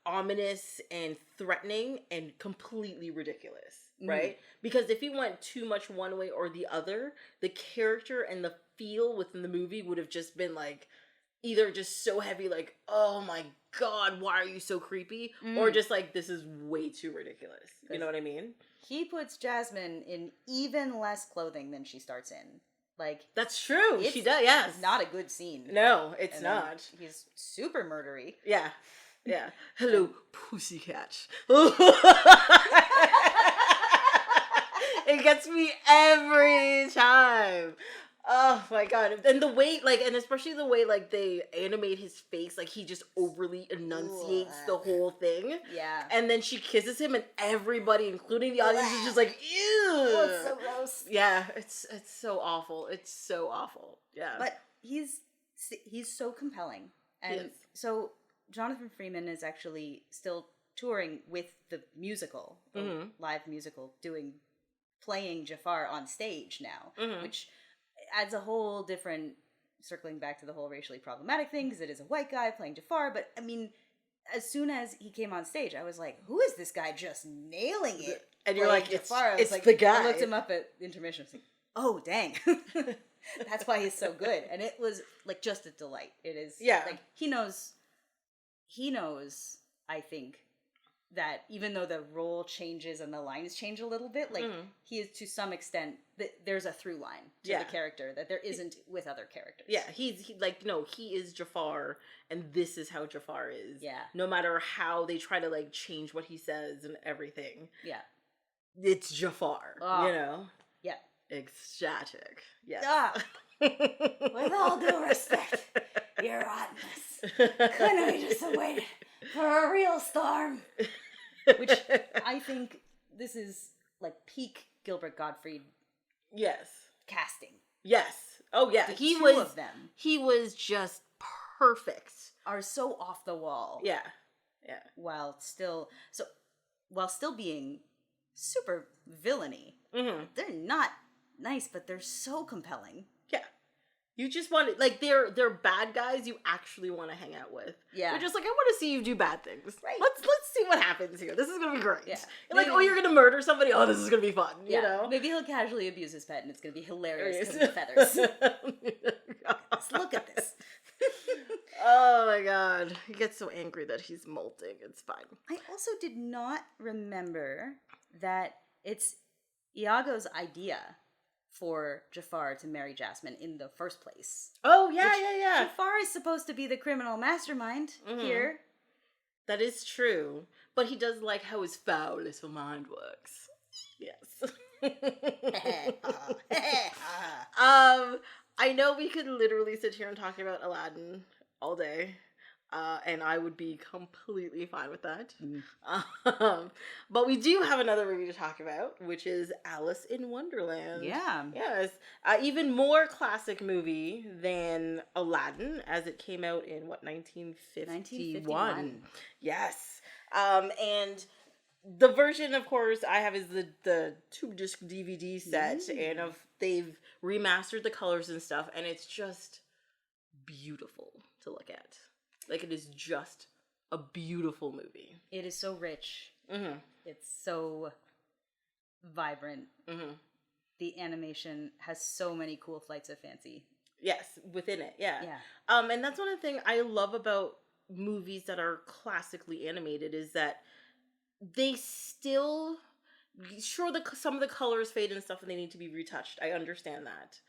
ominous and threatening and completely ridiculous, right? Because if he went too much one way or the other, the character and the feel within the movie would have just been like either just so heavy, like, oh my god, why are you so creepy? Or just like, this is way too ridiculous. You know what I mean? He puts Jasmine in even less clothing than she starts in. Like, that's true. She does, yes. It's not a good scene. No, it's not. He's super murdery. Yeah. Yeah. Hello, pussycat. It gets me every time. Oh my god. And the way, like, and especially the way, like, they animate his face, like, he just overly enunciates the whole thing. Yeah. And then she kisses him, and everybody, including the audience, is just like, ew. Oh, it's so gross. Yeah, it's so awful. It's so awful. Yeah. But he's so compelling. And so Jonathan Freeman is actually still touring with the musical, the live musical, playing Jafar on stage now, which adds a whole different, circling back to the whole racially problematic thing, because it is a white guy playing Jafar, but I mean, as soon as he came on stage, I was like, who is this guy just nailing it? And you're like, Jafar. It's like, the guy. I looked him up at intermission, I was like, oh, dang. That's why he's so good. And it was, like, just a delight. It is, like, he knows, I think, that even though the role changes and the lines change a little bit, like, he is, to some extent, there's a through line to the character that there isn't with other characters. Yeah, he is Jafar, and this is how Jafar is. Yeah. No matter how they try to, like, change what he says and everything. Yeah. It's Jafar, you know? Yeah. Ecstatic. Yes. With all due respect, Your Highness, couldn't we just have waited for a real storm? Which I think this is like peak Gilbert Gottfried. Yes. Casting. Yes. Oh yeah. Two of them. He was just perfect. Are so off the wall. Yeah. Yeah. While still being super villainy. They're not nice, but they're so compelling. Yeah. You just want to, like, they're bad guys you actually want to hang out with. Yeah. You're just like, I want to see you do bad things. Right. Let's see what happens here. This is going to be great. Yeah. You're like, oh, you're going to murder somebody? Oh, this is going to be fun. Yeah. You know? Maybe he'll casually abuse his pet and it's going to be hilarious because of the feathers. Look at this. Oh my god. He gets so angry that he's molting. It's fine. I also did not remember that it's Iago's idea for Jafar to marry Jasmine in the first place. Oh, yeah. Jafar is supposed to be the criminal mastermind here. That is true. But he does like how his foul little mind works. Yes. I know we could literally sit here and talk about Aladdin all day. And I would be completely fine with that. But we do have another movie to talk about, which is Alice in Wonderland. Yeah. Yes. Even more classic movie than Aladdin, as it came out in, 1951. Yes. And the version, of course, I have is the 2-disc DVD set, and they've remastered the colors and stuff, and it's just beautiful to look at. Like, it is just a beautiful movie. It is so rich. Mm-hmm. It's so vibrant. Mm-hmm. The animation has so many cool flights of fancy. Yes, within it, yeah. Yeah. And that's one of the things I love about movies that are classically animated is that they still... Sure, some of the colors fade and stuff and they need to be retouched. I understand that.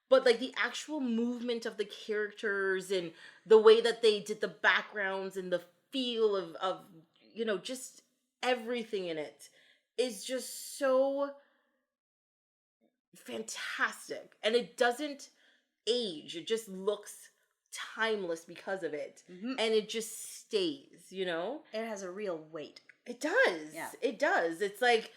But, like, the actual movement of the characters and the way that they did the backgrounds and the feel of just everything in it is just so fantastic. And it doesn't age. It just looks timeless because of it. Mm-hmm. And it just stays, It has a real weight. It does. Yeah. It does. It's like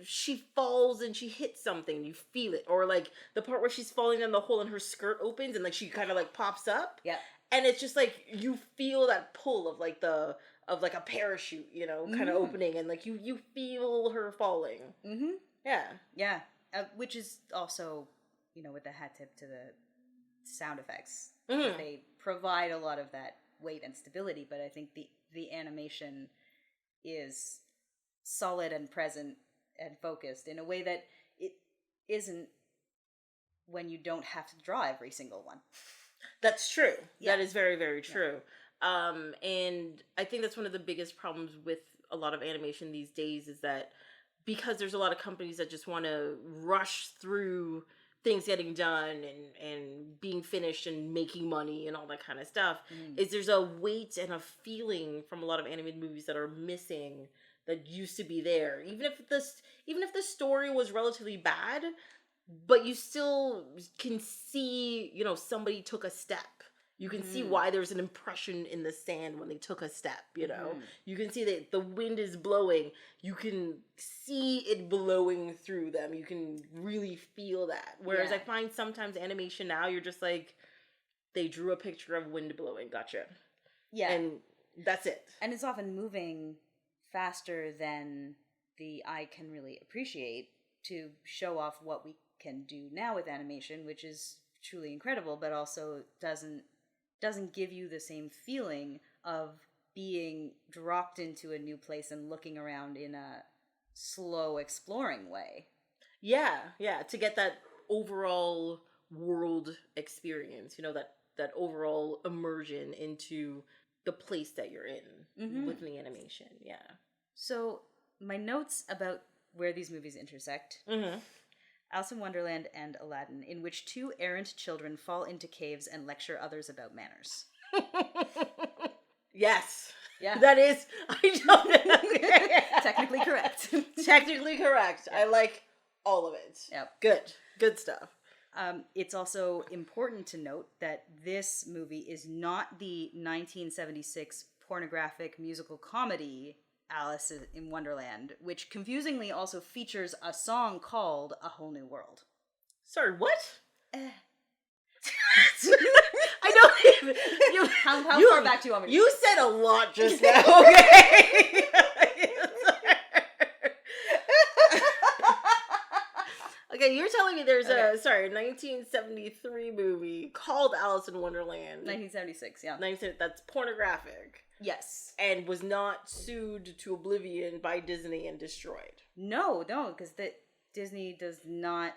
she falls and she hits something. You feel it. Or like the part where she's falling down the hole and her skirt opens and like she kind of like pops up. Yeah. And it's just like you feel that pull of like a parachute, kind of opening, and like you feel her falling. Mm-hmm. Yeah. Yeah. Which is also, with the hat tip to the sound effects. Mm-hmm. They provide a lot of that weight and stability, but I think the animation is solid and present and focused in a way that it isn't when you don't have to draw every single one. That's true. Yeah. That is very, very true. Yeah. And I think that's one of the biggest problems with a lot of animation these days is that because there's a lot of companies that just want to rush through things getting done and being finished and making money and all that kind of stuff, is there's a weight and a feeling from a lot of animated movies that are missing that used to be there. Even if the story was relatively bad, but you still can see, somebody took a step. You can see why there's an impression in the sand when they took a step, You can see that the wind is blowing. You can see it blowing through them. You can really feel that. Whereas I find sometimes animation now, you're just like, they drew a picture of wind blowing. Gotcha. Yeah. And that's it. And it's often moving faster than the eye can really appreciate to show off what we can do now with animation, which is truly incredible, but also doesn't give you the same feeling of being dropped into a new place and looking around in a slow exploring way. Yeah, to get that overall world experience, that overall immersion into the place that you're in with the animation. Yeah. So my notes about where these movies intersect. Alice in Wonderland and Aladdin, in which 2 errant children fall into caves and lecture others about manners. Yes. Yeah. That is, I don't know. Technically correct. Technically correct. Yeah. I like all of it. Yep. Good stuff. It's also important to note that this movie is not the 1976 pornographic musical comedy Alice in Wonderland, which confusingly also features a song called A Whole New World. Sorry, what? I don't even... How far back do you want me to... You said a lot just now, okay? Okay, you're telling me there's a 1973 movie called Alice in Wonderland. 1976, yeah. That's pornographic. Yes. And was not sued to oblivion by Disney and destroyed. No, because Disney does not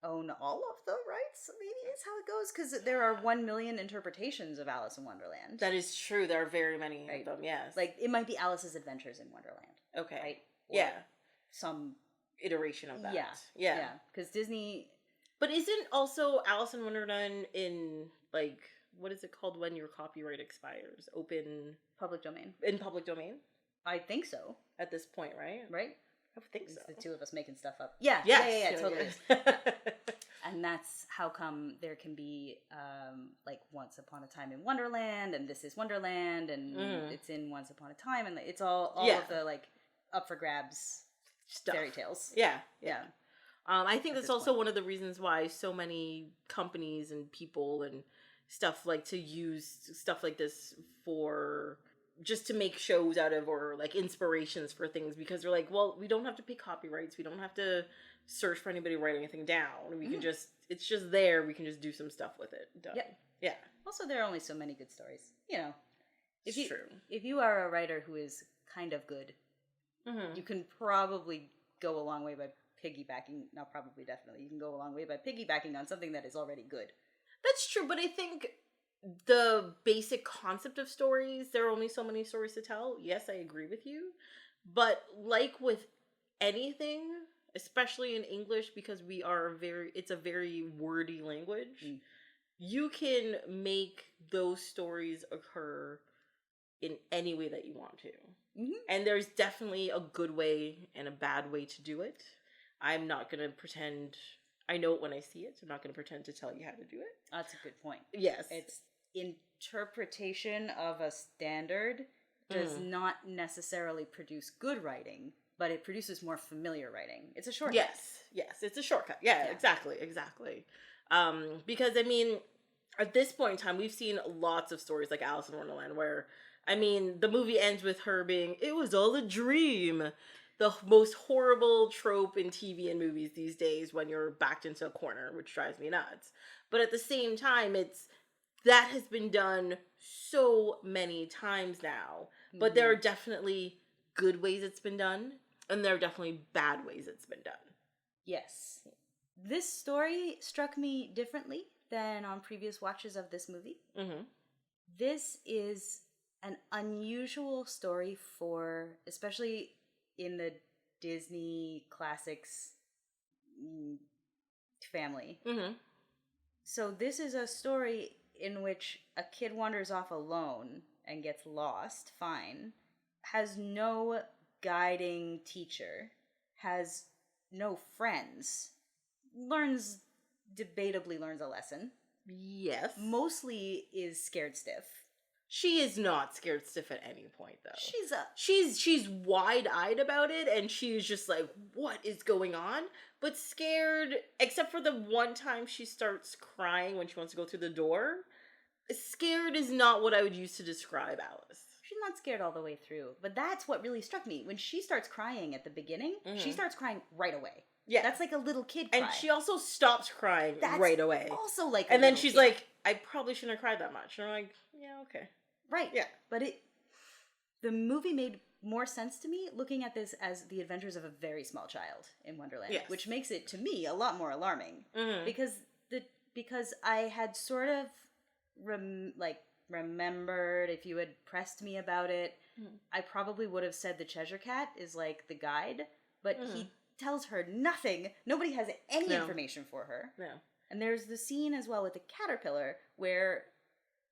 own all of the rights. Maybe that's how it goes, because there are 1 million interpretations of Alice in Wonderland. That is true. There are very many of them, yes. Like, it might be Alice's Adventures in Wonderland. Okay. Right? Or some iteration of that. Yeah. Because Disney... But isn't also Alice in Wonderland in, like, what is it called when your copyright expires? Open Public domain. in public domain I think so. at this point, right? Right? I would think It's so. the two of us making stuff up. Yeah. Yes. Yeah, totally. Yeah. And that's how come there can be like Once Upon a Time in Wonderland, and This is Wonderland, and it's in Once Upon a Time, and it's all of the like up for grabs Stuff. fairy tales. Yeah. Yeah. I think At that's this also point. one of the reasons why so many companies and people and stuff like to use stuff like this for just to make shows out of, or like inspirations for things, because they're like, well, we don't have to pay copyrights, we don't have to search for anybody writing anything down, we can just, it's just there, we can just do some stuff with it. Done. Yeah. Also, there are only so many good stories. You know, It's true. If you are a writer who is kind of good, you can probably go a long way by piggybacking. Not probably, definitely. You can go a long way by piggybacking on something that is already good. That's true, but I think the basic concept of stories, there are only so many stories to tell. Yes, I agree with you. But like with anything, especially in English, because it's a very wordy language, you can make those stories occur in any way that you want to. And there's definitely a good way and a bad way to do it. I'm not going to pretend I know it when I see it, so I'm not going to pretend to tell you how to do it. That's a good point. Yes. It's interpretation of a standard does not necessarily produce good writing, but it produces more familiar writing. It's a shortcut. Yes, it's a shortcut. Yeah. Exactly. Because, I mean, at this point in time, we've seen lots of stories like Alice in Wonderland where, I mean, the movie ends with her being, it was all a dream. The most horrible trope in TV and movies these days when you're backed into a corner, which drives me nuts. But at the same time, that has been done so many times now. But there are definitely good ways it's been done, and there are definitely bad ways it's been done. Yes. This story struck me differently than on previous watches of this movie. This is an unusual story for, especially in the Disney classics family. So this is a story in which a kid wanders off alone and gets lost, fine, has no guiding teacher, has no friends, debatably learns a lesson. Yes. Mostly is scared stiff. She is not scared stiff at any point, though. She's wide-eyed about it, and she's just like, what is going on? But scared, except for the one time she starts crying when she wants to go through the door. Scared is not what I would use to describe Alice. She's not scared all the way through, but that's what really struck me. When she starts crying at the beginning, she starts crying right away. Yeah. That's like a little kid cry. And she also stops crying right away. Also like and then she's like, I probably shouldn't have cried that much. And I'm like, yeah, okay. Right. Yeah. But the movie made more sense to me looking at this as the adventures of a very small child in Wonderland, which makes it to me a lot more alarming because I had sort of remembered, if you had pressed me about it, I probably would have said the Cheshire Cat is like the guide, but he tells her nothing. Nobody has any information for her. No. And there's the scene as well with the caterpillar where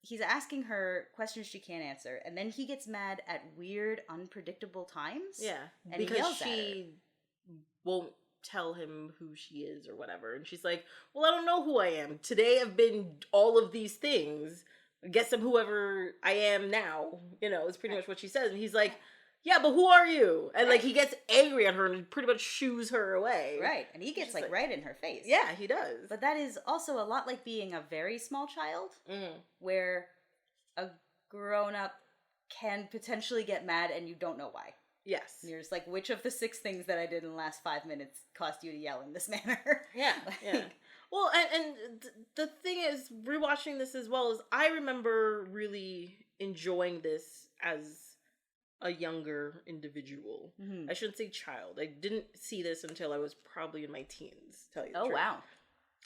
he's asking her questions she can't answer, and then he gets mad at weird, unpredictable times. Yeah, and because he yells she won't tell him who she is or whatever. And she's like, well, I don't know who I am. Today I've been all of these things. I guess I'm whoever I am now. You know, it's pretty much what she says. And he's like, yeah, but who are you? And like he gets angry at her and pretty much shoos her away. Right. And he gets like right in her face. Yeah, he does. But that is also a lot like being a very small child where a grown-up can potentially get mad and you don't know why. Yes. And you're just like, which of the 6 things that I did in the last 5 minutes caused you to yell in this manner? Yeah, yeah. Well, and the thing is, rewatching this as well, is I remember really enjoying this as a younger individual. I shouldn't say child. I didn't see this until I was probably in my teens, tell you the truth. Wow.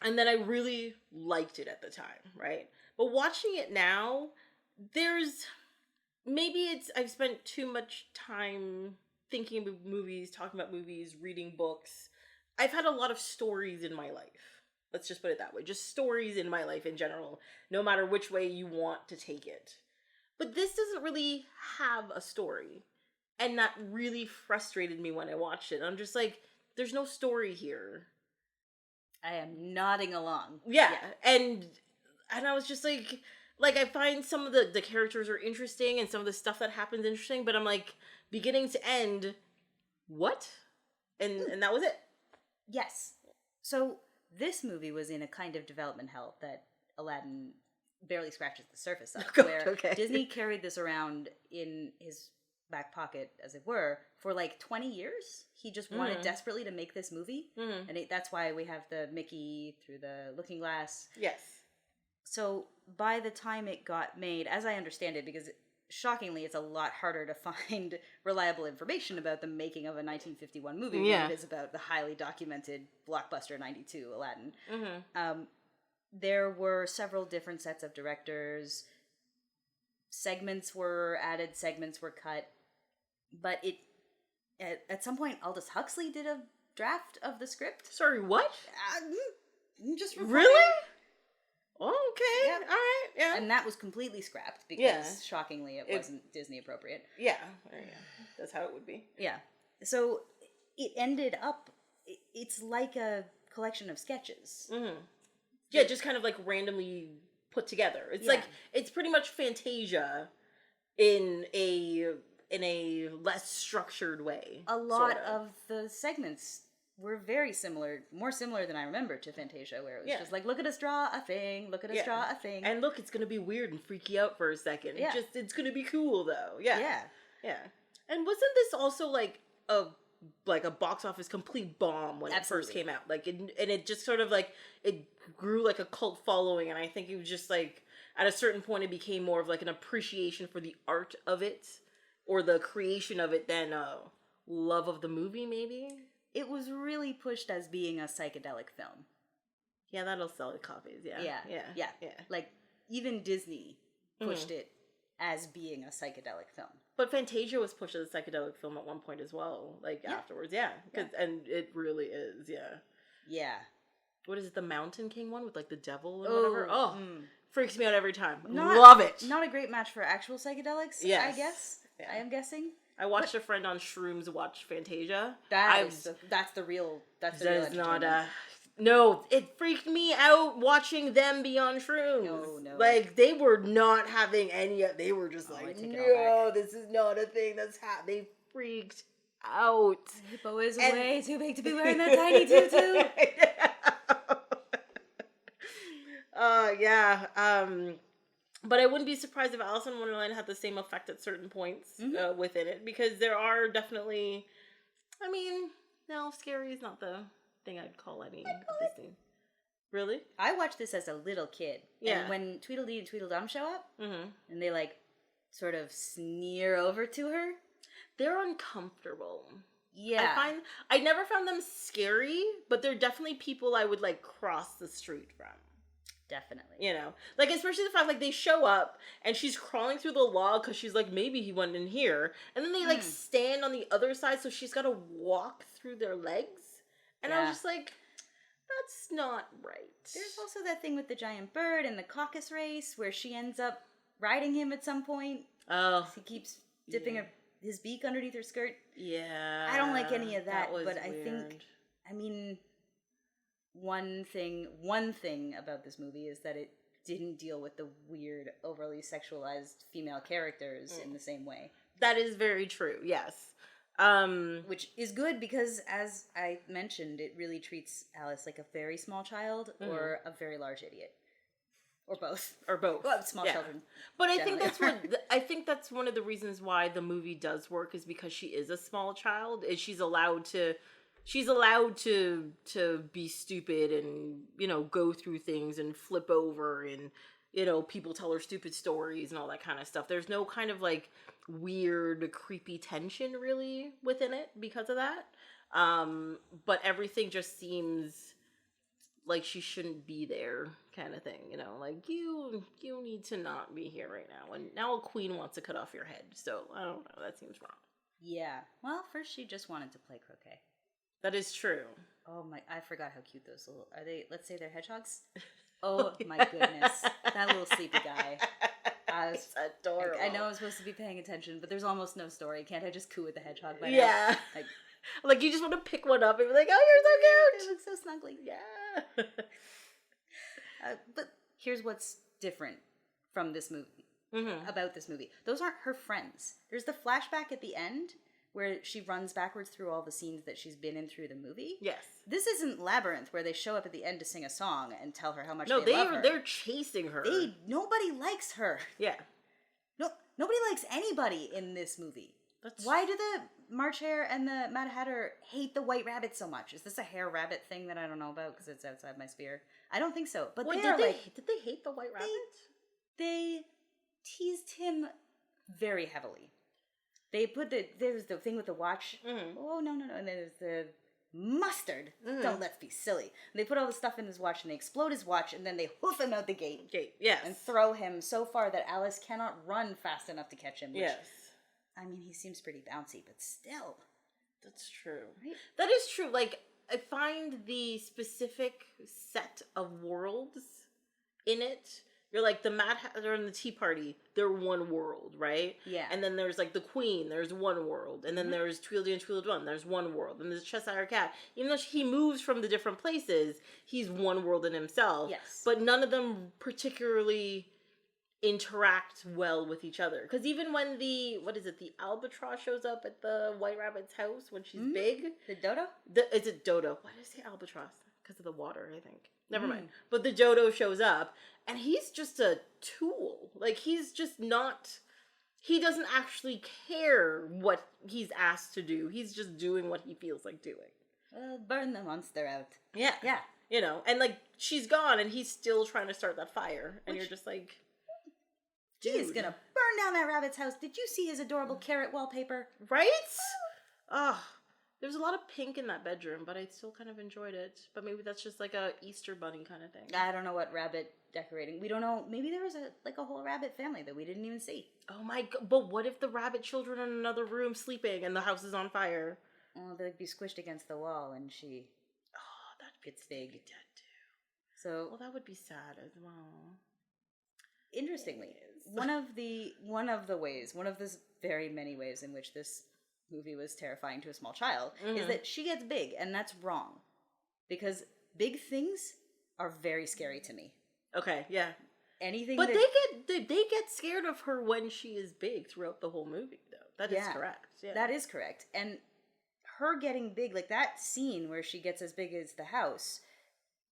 And then I really liked it at the time, right? But watching it now, I've spent too much time thinking about movies, talking about movies, reading books. I've had a lot of stories in my life. Let's just put it that way. Just stories in my life in general, no matter which way you want to take it. But this doesn't really have a story. And that really frustrated me when I watched it. I'm just like, there's no story here. I am nodding along. Yeah. And I was just like I find some of the characters are interesting and some of the stuff that happens interesting, but I'm like, beginning to end, what? And that was it. Yes. So this movie was in a kind of development hell that Aladdin barely scratches the surface of, where Disney carried this around in his back pocket, as it were, for like 20 years. He just wanted desperately to make this movie, and that's why we have the Mickey through the looking glass. Yes. So by the time it got made, as I understand it, because shockingly it's a lot harder to find reliable information about the making of a 1951 movie than it is about the highly documented blockbuster 92 Aladdin. There were several different sets of directors. Segments were added, segments were cut. But at some point, Aldous Huxley did a draft of the script. Sorry, what? Just really? Okay, yep. All right, yeah. And that was completely scrapped because, shockingly, it wasn't Disney appropriate. Yeah, that's how it would be. Yeah. So it ended up, it's like a collection of sketches. Yeah, just kind of like randomly put together. It's like, it's pretty much Fantasia in a less structured way. A lot of the segments were very similar, more similar than I remember to Fantasia, where it was just like, look at us draw a thing, look at us draw a thing. And look, it's going to be weird and freak you out for a second. Yeah. It's going to be cool, though. Yeah. And wasn't this also like a box office complete bomb when it first came out? Like, and it just sort of like, it grew like a cult following, and I think it was just like, at a certain point, it became more of like an appreciation for the art of it, or the creation of it, than love of the movie, maybe? It was really pushed as being a psychedelic film. Yeah, that'll sell copies, yeah. Like, even Disney pushed it as being a psychedelic film. But Fantasia was pushed as a psychedelic film at one point as well, afterwards, and it really is, Yeah. What is it, the Mountain King one with, like, the devil and whatever? Freaks me out every time. Not, love it! Not a great match for actual psychedelics, I guess. Yeah. I am guessing. I watched a friend on shrooms watch Fantasia. That's the real entertainment. No, it freaked me out watching them be on shrooms. No. Like, they were not having any, they were just like, no, this is not a thing that's happening. They freaked out. Hippo is way too big to be wearing that tiny tutu. But I wouldn't be surprised if Alice in Wonderland had the same effect at certain points within it, because there are definitely, no, scary is not the thing I'd call any of this thing. Really? I watched this as a little kid. Yeah. And when Tweedledee and Tweedledum show up, and they, like, sort of sneer over to her, they're uncomfortable. Yeah. I never found them scary, but they're definitely people I would, like, cross the street from. Definitely. You know? Like, especially the fact, like, they show up, and she's crawling through the log, because she's like, maybe he went in here. And then they, like, stand on the other side, so she's got to walk through their legs. And I was just like, that's not right. There's also that thing with the giant bird and the caucus race, where she ends up riding him at some point. Oh. He keeps dipping his beak underneath her skirt. Yeah. I don't like any of that, but weird. I think, one thing about this movie is that it didn't deal with the weird, overly sexualized female characters in the same way. That is very true, yes. Which is good because, as I mentioned, it really treats Alice like a very small child or a very large idiot. Or both. Well, small children. But I think that's one of the reasons why the movie does work, is because she is a small child. Is she's allowed to be stupid and, go through things and flip over, and, people tell her stupid stories and all that kind of stuff. There's no kind of, like, weird, creepy tension really within it because of that. But everything just seems like she shouldn't be there, kind of thing, like, you need to not be here right now, and now a queen wants to cut off your head, so I don't know, that seems wrong. Yeah, well, first she just wanted to play croquet. That is true. Oh my, I forgot how cute those little, are they, let's say they're hedgehogs? Oh my goodness. That little sleepy guy. It's adorable. I know I'm supposed to be paying attention, but there's almost no story. Can't I just coo with the hedgehog by now? Yeah. Like, you just want to pick one up and be like, oh, you're so cute. It looks so snuggly. Yeah. But here's what's different from this movie, about this movie. Those aren't her friends. There's the flashback at the end where she runs backwards through all the scenes that she's been in through the movie. Yes. This isn't Labyrinth where they show up at the end to sing a song and tell her how much they love her. They're chasing her. Nobody likes her. Yeah. No, nobody likes anybody in this movie. Why do the March Hare and the Mad Hatter hate the White Rabbit so much? Is this a hare rabbit thing that I don't know about because it's outside my sphere? I don't think so. But did they hate the White Rabbit? They teased him very heavily. They put there's the thing with the watch. Oh, no. And then there's the mustard. Let's be silly. And they put all the stuff in his watch and they explode his watch and then they hoof him out the gate. Yes. And throw him so far that Alice cannot run fast enough to catch him. Which, yes. I mean, he seems pretty bouncy, but still. That's true. Right? That is true. Like, I find the specific set of worlds in it. You're like, the Mad Hatter and the Tea Party, they're one world, right? Yeah. And then there's, like, the Queen, there's one world. And then there's Tweedledee and Tweedledum, there's one world. And there's Cheshire Cat. Even though he moves from the different places, he's one world in himself. Yes. But none of them particularly interact well with each other. Because even when the albatross shows up at the White Rabbit's house when she's big. The dodo? Is it dodo? Why did I say albatross? Because of the water, I think. Never mind. But the dodo shows up, and he's just a tool. Like, he's just not... He doesn't actually care what he's asked to do. He's just doing what he feels like doing. Burn the monster out. Yeah. Yeah. You know, and, like, she's gone, and he's still trying to start that fire. And you're just like... He's gonna burn down that rabbit's house. Did you see his adorable carrot wallpaper? Right? Ugh. There's a lot of pink in that bedroom, but I still kind of enjoyed it. But maybe that's just like a Easter bunny kind of thing. I don't know what rabbit decorating. We don't know. Maybe there was a whole rabbit family that we didn't even see. Oh my god. But what if the rabbit children are in another room sleeping and the house is on fire? Oh, they'd be squished against the wall and she gets big. Be dead too. So, well, that would be sad as well. Interestingly, one of the very many ways in which this movie was terrifying to a small child is that she gets big, and that's wrong. Because big things are very scary to me. Okay, yeah. Anything But they get scared of her when she is big throughout the whole movie, though. That is correct. Yeah. That is correct. And her getting big, like that scene where she gets as big as the house,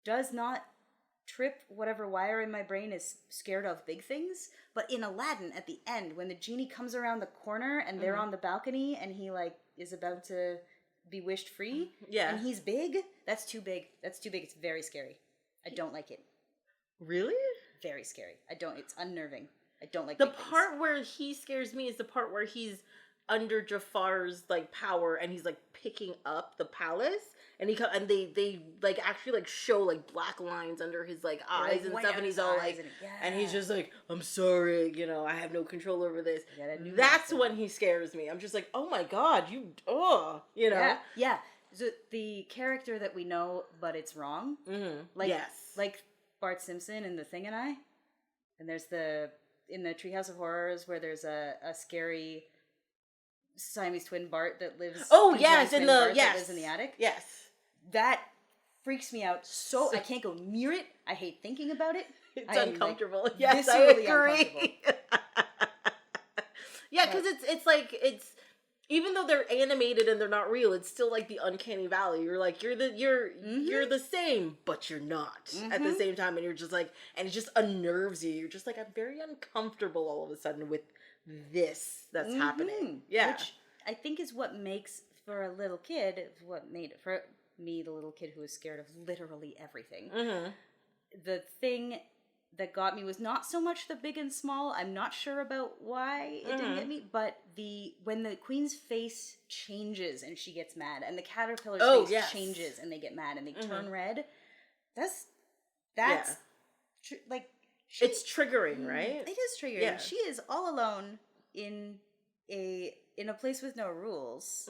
does not trip whatever wire in my brain is scared of big things. But in Aladdin, at the end, when the genie comes around the corner and they're on the balcony and he like is about to be wished free, and he's big, that's too big. That's too big. It's very scary. I don't like it. Really? Very scary. It's unnerving. I don't like the big part things. where he scares me is the part where he's under Jafar's like power and he's like picking up the palace and they like actually like show like black lines under his like eyes and stuff and he's all like and he's just like, I'm sorry, you know, I have no control over this. That's when he scares me. I'm just like, oh my god, you know. Yeah. So the character that we know but it's wrong. Like Bart Simpson in The Thing and I. And there's in the Treehouse of Horrors where there's a scary Siamese twin Bart that lives. Oh yes, that lives in the attic. Yes, that freaks me out. So I can't go near it. I hate thinking about it. It's uncomfortable. Like, yes, I agree. Yeah, because it's even though they're animated and they're not real, it's still like the uncanny valley. You're like you're the same, but you're not at the same time, and you're just like, and it just unnerves you. You're just like, I'm very uncomfortable all of a sudden with this that's happening. Yeah, which I think is what makes for a little kid. What made it for me, the little kid who was scared of literally everything. The thing that got me was not so much the big and small. I'm not sure about why it didn't get me, but when the queen's face changes and she gets mad, and the caterpillar's face changes and they get mad and they turn red. That's it's triggering, right? It is triggering. Yeah. She is all alone in a place with no rules.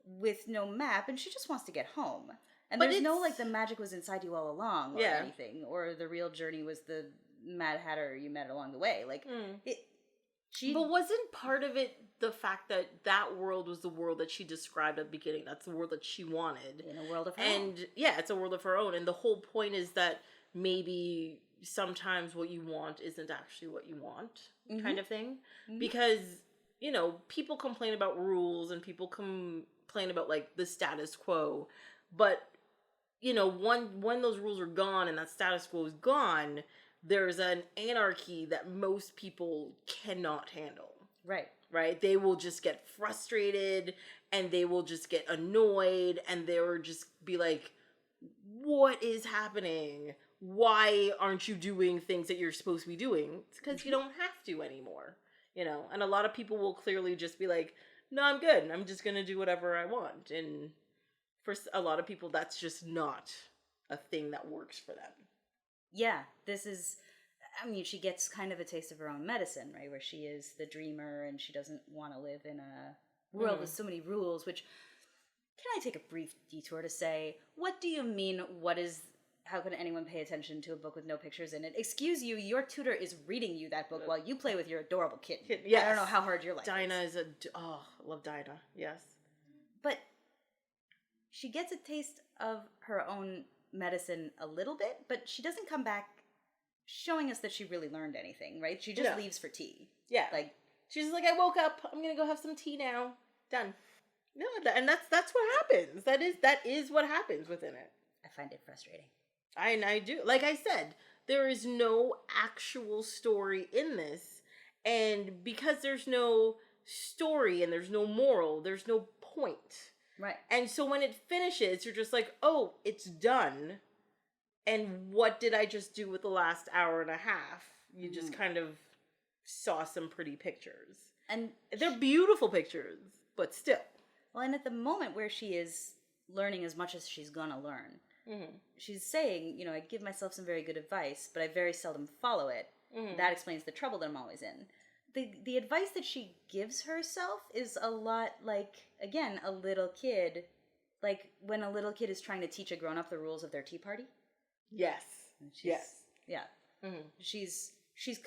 with no map, and she just wants to get home. And But there's no, like, the magic was inside you all along or anything, or the real journey was the Mad Hatter you met along the way. Like, But wasn't part of it the fact that that world was the world that she described at the beginning? That's the world that she wanted. In a world of her own. And, yeah, it's a world of her own. And the whole point is that maybe sometimes what you want isn't actually what you want, kind of thing. Because, you know, people complain about rules and people complain about, like, the status quo. But, you know, when those rules are gone and that status quo is gone, there's an anarchy that most people cannot handle. Right? They will just get frustrated and they will just get annoyed and they will just be like, what is happening? Why aren't you doing things that you're supposed to be doing? It's because you don't have to anymore, you know? And a lot of people will clearly just be like, no, I'm good. I'm just going to do whatever I want. And for a lot of people, that's just not a thing that works for them. Yeah, this is, I mean, she gets kind of a taste of her own medicine, right? Where she is the dreamer and she doesn't want to live in a world with so many rules, which, can I take a brief detour to say, what do you mean, how can anyone pay attention to a book with no pictures in it? Excuse you, your tutor is reading you that book while you play with your adorable kitten. Yes. I don't know how hard your life is. I love Dinah, yes. But she gets a taste of her own medicine a little bit, but she doesn't come back showing us that she really learned anything, right? She just leaves for tea. Yeah. Like, she's like, I woke up, I'm gonna go have some tea now. Done. No, and that's what happens. That is what happens within it. I find it frustrating. I do. Like I said, there is no actual story in this. And because there's no story and there's no moral, there's no point. Right. And so when it finishes, you're just like, oh, it's done. And what did I just do with the last hour and a half? You just kind of saw some pretty pictures. And they're beautiful pictures, but still. Well, and at the moment where she is learning as much as she's gonna learn, she's saying, you know, I give myself some very good advice, but I very seldom follow it. That explains the trouble that I'm always in. The advice that she gives herself is a lot like, again, a little kid. Like when a little kid is trying to teach a grown-up the rules of their tea party. Yes. Yes. Yeah. She's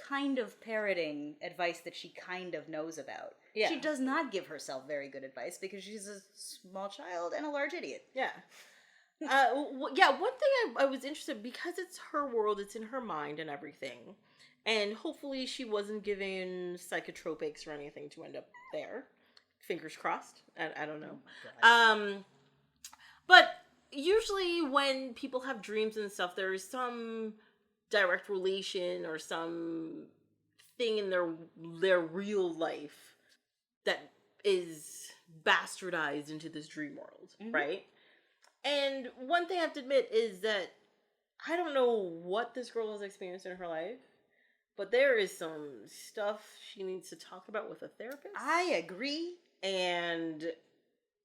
kind of parroting advice that she kind of knows about. Yeah. She does not give herself very good advice because she's a small child and a large idiot. Yeah. One thing I was interested, because it's her world, it's in her mind and everything. And hopefully she wasn't given psychotropics or anything to end up there. Fingers crossed. I don't know. But usually when people have dreams and stuff, there is some direct relation or some thing in their real life that is bastardized into this dream world, right? And one thing I have to admit is that I don't know what this girl has experienced in her life, but there is some stuff she needs to talk about with a therapist. I agree. And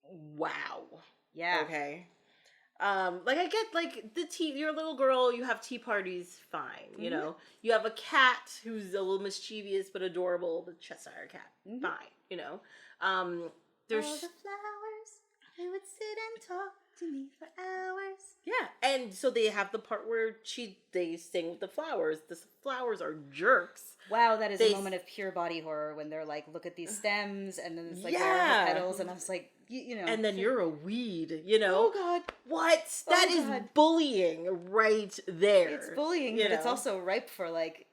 wow. Yeah. Okay. Like I get, like, you're a little girl, you have tea parties, fine, you know. You have a cat who's a little mischievous but adorable, the Cheshire cat, fine, you know. There's all the flowers, they would sit and talk to me for hours. Yeah, and so they have the part where they sing with the flowers. The flowers are jerks. Wow, that is a moment of pure body horror when they're like, look at these stems, and then it's like, where are the petals? And I was like, you know. And then you're a weed, you know? Oh, God. What? That is bullying right there. It's bullying, but it's also ripe for, like,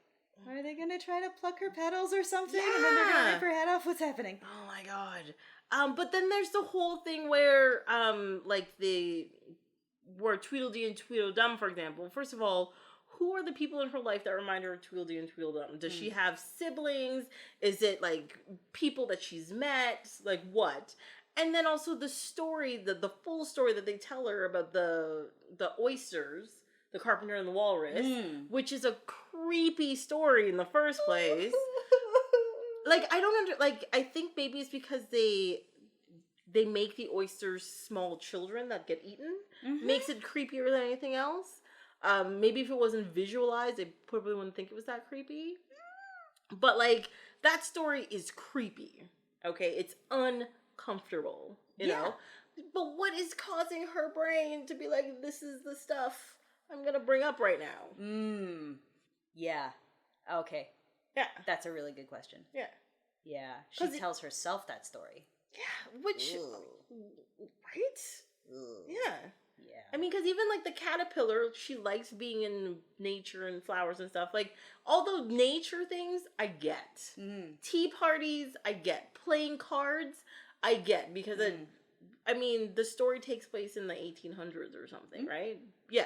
are they going to try to pluck her petals or something? Yeah. And then they're going to rip her head off? What's happening? Oh, my God. But then there's the whole thing where, where Tweedledee and Tweedledum, for example, first of all, who are the people in her life that remind her of Tweedledee and Tweedledum? Does she have siblings? Is it, like, people that she's met? Like, what? And then also the story, the full story that they tell her about the oysters, the carpenter and the walrus, which is a creepy story in the first place. Like, I think maybe it's because they make the oysters small children that get eaten. Makes it creepier than anything else. Maybe if it wasn't visualized, they probably wouldn't think it was that creepy. But, like, that story is creepy. Okay? It's uncomfortable, you know? But what is causing her brain to be like, this is the stuff I'm gonna bring up right now? Yeah. Okay. Yeah. That's a really good question. Yeah. Yeah. She tells herself that story. Yeah, which... Right? Yeah. Yeah. I mean, because even, like, the caterpillar, she likes being in nature and flowers and stuff. Like, all those nature things, I get. Tea parties, I get. Playing cards, I get. Because, I mean, the story takes place in the 1800s or something, right? Yeah.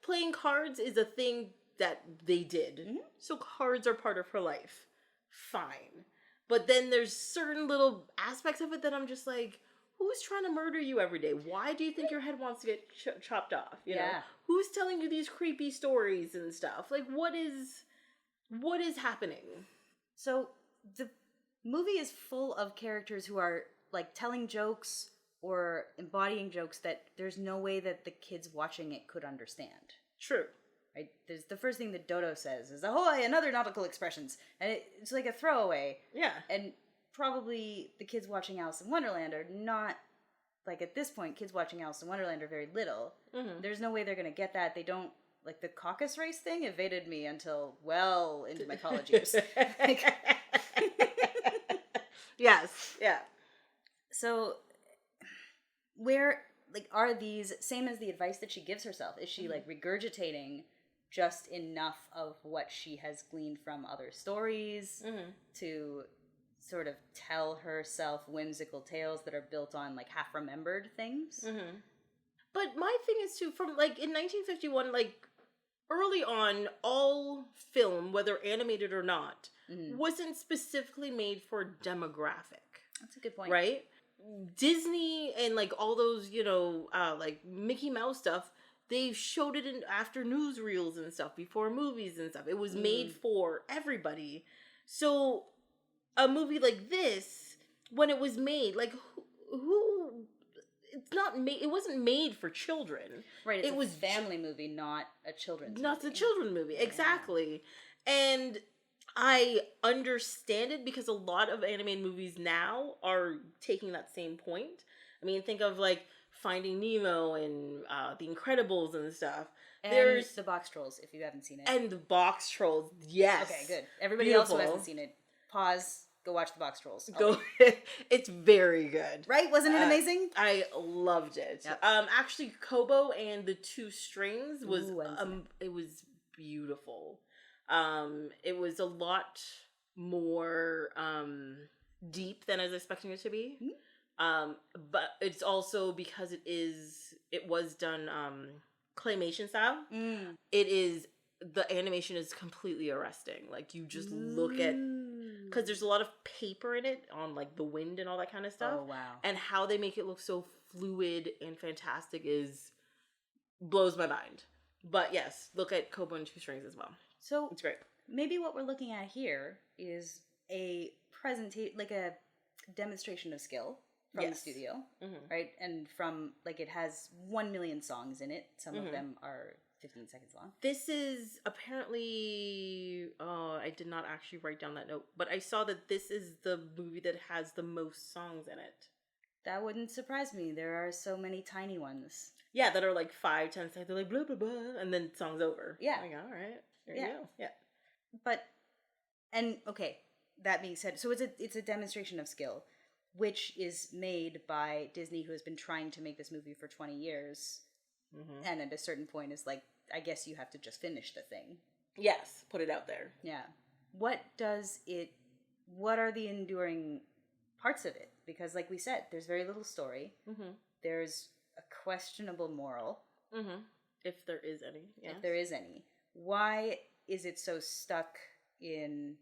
Playing cards is a thing that they did. So cards are part of her life. Fine. But then there's certain little aspects of it that I'm just like, who's trying to murder you every day? Why do you think your head wants to get chopped off? You know? Who's telling you these creepy stories and stuff? Like, what is happening? So the movie is full of characters who are, like, telling jokes or embodying jokes that there's no way that the kids watching it could understand. True. Right? There's the first thing that Dodo says is, ahoy, another nautical expressions. And it's like a throwaway. Yeah. And probably the kids watching Alice in Wonderland are not, like, at this point, kids watching Alice in Wonderland are very little. There's no way they're going to get that. They don't, like, the caucus race thing evaded me until well into my college years. Like, yes. Yeah. So, where, like, are these, same as the advice that she gives herself, is she, like, regurgitating just enough of what she has gleaned from other stories to sort of tell herself whimsical tales that are built on, like, half-remembered things? But my thing is, too, from, like, in 1951, like, early on, all film, whether animated or not, wasn't specifically made for demographic. That's a good point. Right? Disney and, like, all those, you know, like, Mickey Mouse stuff, they showed it in after newsreels and stuff, before movies and stuff. It was made for everybody. So, a movie like this, when it was made, like, who it's not made, it wasn't made for children. Right, it was a family movie, not a children's movie. Not a children's movie, exactly. And I understand it because a lot of animated movies now are taking that same point. I mean, think of, like, Finding Nemo and The Incredibles and stuff. And there's the Box Trolls, if you haven't seen it. And the Box Trolls, yes. Okay, good. Everybody else who hasn't seen it, pause, go watch the Box Trolls. It's very good. Right? Wasn't it amazing? I loved it. Yep. Actually, Kobo and the Two Strings was it was beautiful. It was a lot more deep than I was expecting it to be. But it's also because it was done claymation style. The animation is completely arresting. Like, you just look at, because there's a lot of paper in it on, like, the wind and all that kind of stuff. Oh, wow. And how they make it look so fluid and fantastic blows my mind. But yes, look at Kobo and Two Strings as well. So it's great. Maybe what we're looking at here is a a demonstration of skill from the studio, right? And from, like, it has 1 million songs in it. Some of them are 15 seconds long. This is apparently, I did not actually write down that note, but I saw that this is the movie that has the most songs in it. That wouldn't surprise me. There are so many tiny ones. Yeah, that are like 5-10 seconds. They're like blah blah blah, and then song's over. Yeah. Like, all right, there you go. Yeah. But, and okay, that being said, so it's a demonstration of skill, which is made by Disney, who has been trying to make this movie for 20 years, and at a certain point is like, I guess you have to just finish the thing. Yes, put it out there. Yeah. What are the enduring parts of it? Because, like we said, there's very little story. There's a questionable moral. If there is any. Yes. If there is any. Why is it so stuck in,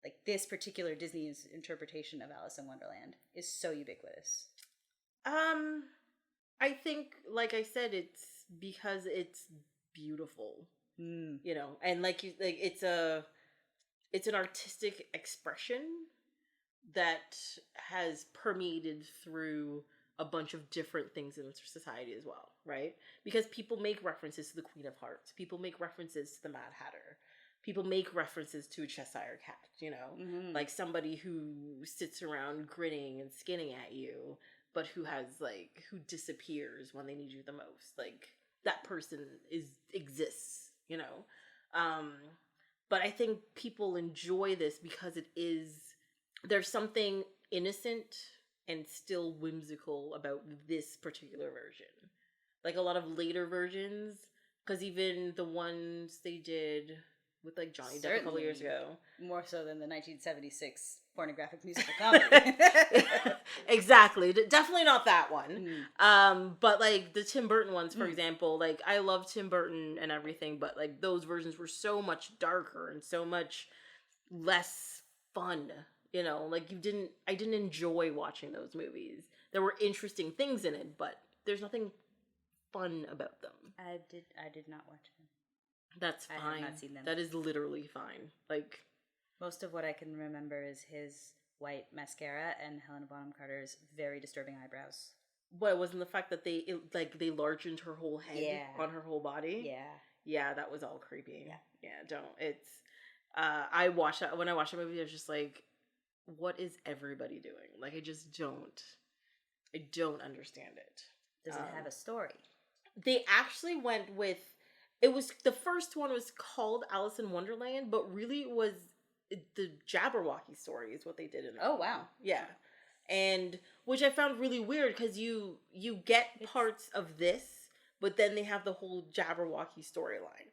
like, this particular Disney's interpretation of Alice in Wonderland is so ubiquitous? I think, like I said, it's because it's beautiful. You know, and it's an artistic expression that has permeated through a bunch of different things in society as well, right? Because people make references to the Queen of Hearts. People make references to the Mad Hatter. People make references to a Cheshire Cat, you know? Like somebody who sits around grinning and skinning at you. but who disappears when they need you the most. Like, that person exists, you know? But I think people enjoy this because there's something innocent and still whimsical about this particular version. Like, a lot of later versions, because even the ones they did with, like, Johnny Depp a couple years ago. More so than the 1976 pornographic musical comedy. Exactly. Definitely not that one. But, like, the Tim Burton ones, for example, like, I love Tim Burton and everything, but, like, those versions were so much darker and so much less fun. You know, like, I didn't enjoy watching those movies. There were interesting things in it, but there's nothing fun about them. I did not watch them. That's fine. I have not seen them. That is literally fine. Like, most of what I can remember is his white mascara and Helena Bonham Carter's very disturbing eyebrows. But it wasn't the fact that they largened her whole head on her whole body. Yeah, that was all creepy. It's I watched that. When I watched the movie, I was just like, what is everybody doing? Like, I don't understand it. Does it have a story? They actually went with, it was, the first one was called Alice in Wonderland, but really it was the Jabberwocky story is what they did in it. Oh, wow. Yeah. And, which I found really weird, because you get parts of this, but then they have the whole Jabberwocky storyline.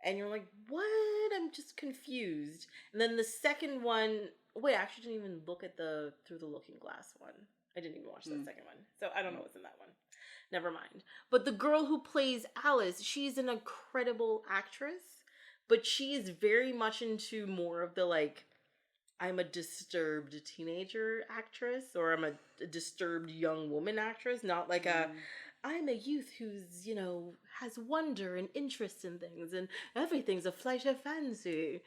And you're like, what? I'm just confused. And then the second one, I actually didn't even look at Through the Looking Glass one. I didn't even watch that second one. So I don't know what's in that one. Never mind. But the girl who plays Alice, she's an incredible actress, but she is very much into more of the, like, I'm a disturbed teenager actress, or I'm a disturbed young woman actress, not like I'm a youth who's, you know, has wonder and interest in things, and everything's a flight of fancy.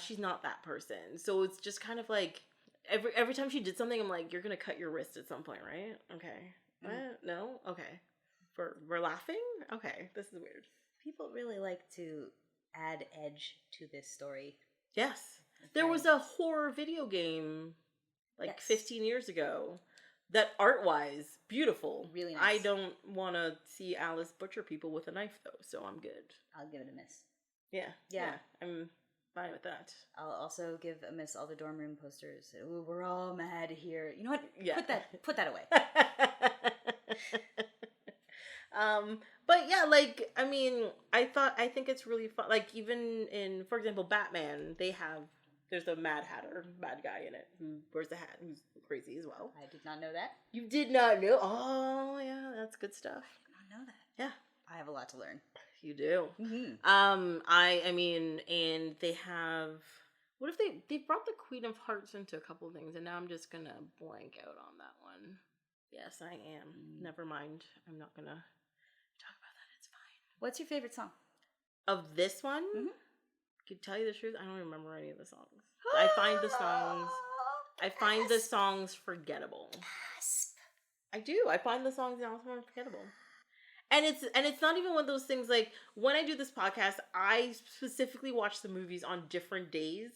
She's not that person. So it's just kind of like, every time she did something, I'm like, you're going to cut your wrist at some point, right? Okay. What? No? Okay. We're laughing? Okay. This is weird. People really like to add edge to this story. Yes. There was a horror video game, 15 years ago, that art-wise, beautiful. Really nice. I don't want to see Alice butcher people with a knife, though, so I'm good. I'll give it a miss. Yeah. I'm fine with that. I'll also give a miss all the dorm room posters. Ooh, we're all mad here. You know what? Yeah. Put that away. But yeah, like, I mean, I think it's really fun. Like, even in, for example, Batman, there's a Mad Hatter, bad guy in it, who wears a hat, who's crazy as well. I did not know that. You did not know? Oh, yeah, that's good stuff. I did not know that. Yeah. I have a lot to learn. You do. Mm-hmm. I mean, and they have, what if they brought the Queen of Hearts into a couple things, and now I'm just gonna blank out on that one. Yes, I am. Never mind. I'm not gonna talk about that. It's fine. What's your favorite song? Of this one? Mm-hmm. To tell you the truth, I don't remember any of the songs. I find the songs forgettable. Gasp. I do. I find the songs forgettable. And it's not even one of those things, like, when I do this podcast, I specifically watch the movies on different days,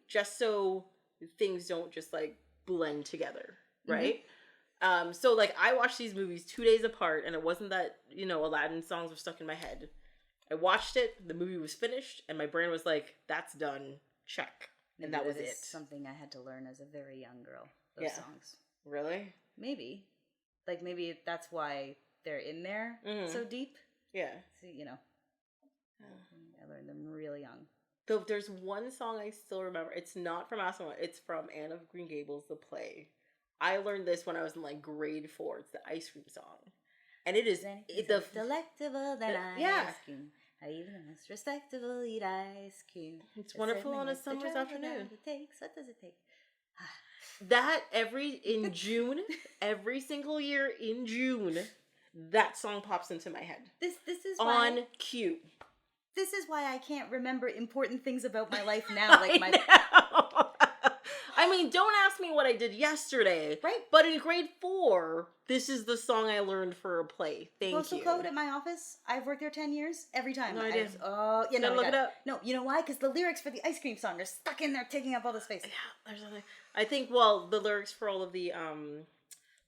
just so things don't just, like, blend together, right? Mm-hmm. So, like, I watched these movies 2 days apart, and it wasn't that, you know, Aladdin songs were stuck in my head. I watched it, the movie was finished, and my brain was like, that's done, check. And that was it. Something I had to learn as a very young girl, those songs. Really? Maybe. Like, maybe that's why they're in there so deep. Yeah. So, you know, I learned them really young. Though there's one song I still remember. It's not from Aspen. It's from Anne of Green Gables, the play. I learned this when I was in, like, grade 4. It's the ice cream song. And it is delectable than ice cream. I even the most respectable eat ice cream. It's wonderful on a summer's afternoon. What does it take? That in June, every single year in June, that song pops into my head. This is why, on cue. This is why I can't remember important things about my life now. Like I mean, don't ask me what I did yesterday. Right. But in grade 4, this is the song I learned for a play. Thank you. Postal code at my office. I've worked there 10 years. Every time. No idea. Look it up. No, you know why? Because the lyrics for the ice cream song are stuck in there, taking up all the space. Yeah, there's nothing. I think, well, the lyrics for all of the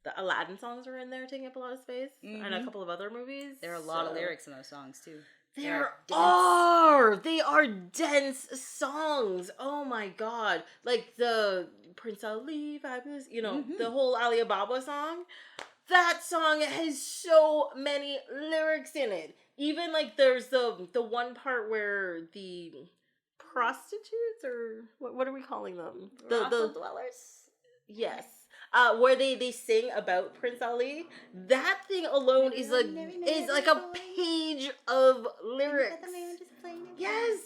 the Aladdin songs were in there taking up a lot of space, and a couple of other movies. There are a lot of lyrics in those songs too. They are dense songs. Oh my god. Like the Prince Ali Fabulous, the whole Alibaba song. That song has so many lyrics in it. Even like there's the one part where the prostitutes, or what are we calling them? The dwellers? Yes. Where they sing about Prince Ali. That thing alone is like a page of lyrics. Yes.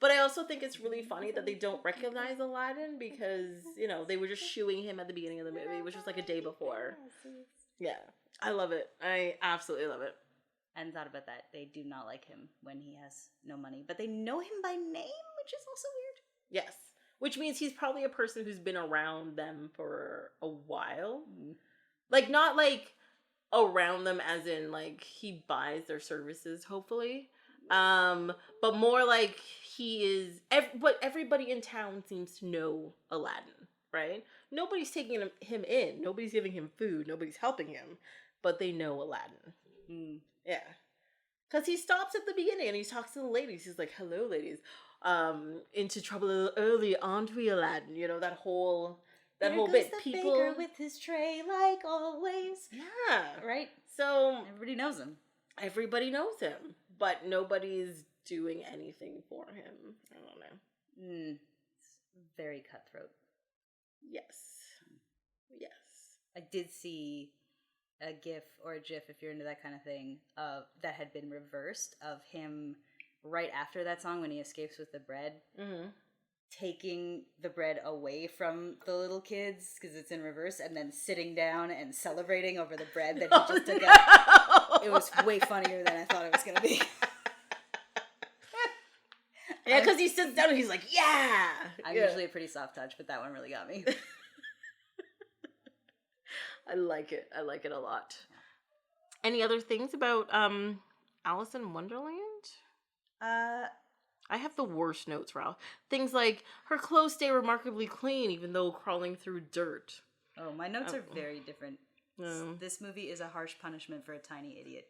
But I also think it's really funny that they don't recognize Aladdin because, they were just shooing him at the beginning of the movie, which was like a day before. Yeah. I love it. I absolutely love it. I hadn't thought about that. They do not like him when he has no money, but they know him by name, which is also weird. Yes. Which means he's probably a person who's been around them for a while. Like, not like around them as in like he buys their services, hopefully. But more like he is, but everybody in town seems to know Aladdin, right? Nobody's taking him in. Nobody's giving him food. Nobody's helping him. But they know Aladdin. Yeah. Because he stops at the beginning and he talks to the ladies. He's like, hello, ladies. Into trouble a little early, aren't we, Aladdin? That whole bit. The people baker with his tray, like always. Yeah. Right? So everybody knows him. Everybody knows him. But nobody's doing anything for him. I don't know. It's very cutthroat. Yes. Yes. I did see a GIF or a GIF, if you're into that kind of thing, that had been reversed of him right after that song when he escapes with the bread, taking the bread away from the little kids because it's in reverse, and then sitting down and celebrating over the bread that he just took out. It was way funnier than I thought it was going to be. Yeah, because he sits down and he's like, yeah! I'm usually a pretty soft touch, but that one really got me. I like it. I like it a lot. Any other things about Alice in Wonderland? I have the worst notes, Ralph. Things like, her clothes stay remarkably clean even though crawling through dirt. Oh, my notes are very different. This movie is a harsh punishment for a tiny idiot.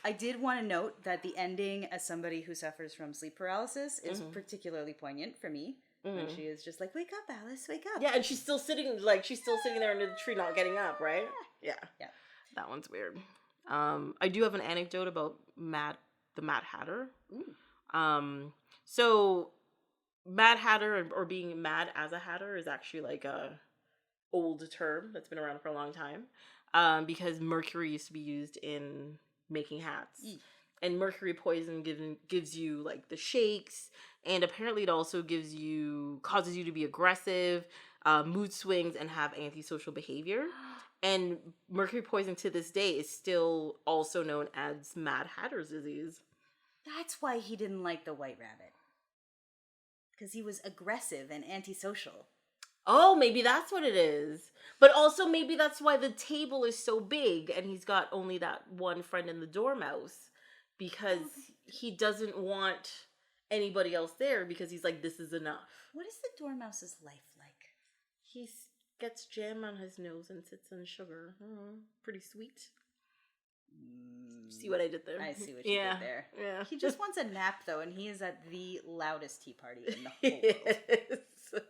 I did want to note that the ending, as somebody who suffers from sleep paralysis, is particularly poignant for me. And she is just like, wake up, Alice, wake up. Yeah, and she's still sitting there under the tree, not getting up, right? Yeah. That one's weird. I do have an anecdote about the Mad Hatter. So Mad Hatter, or being mad as a hatter, is actually like a old term that's been around for a long time. Because mercury used to be used in making hats. And mercury poison gives you like the shakes, and apparently it also causes you to be aggressive, mood swings, and have antisocial behavior. And mercury poison to this day is still also known as Mad Hatter's disease. That's why he didn't like the White Rabbit. Because he was aggressive and antisocial. Oh, maybe that's what it is. But also maybe that's why the table is so big and he's got only that one friend in the dormouse. Because he doesn't want anybody else there because he's like, this is enough. What is the dormouse's life like? He gets jam on his nose and sits on sugar. Pretty sweet. See what I did there? I see what you did there. Yeah. He just wants a nap, though, and he is at the loudest tea party in the whole world.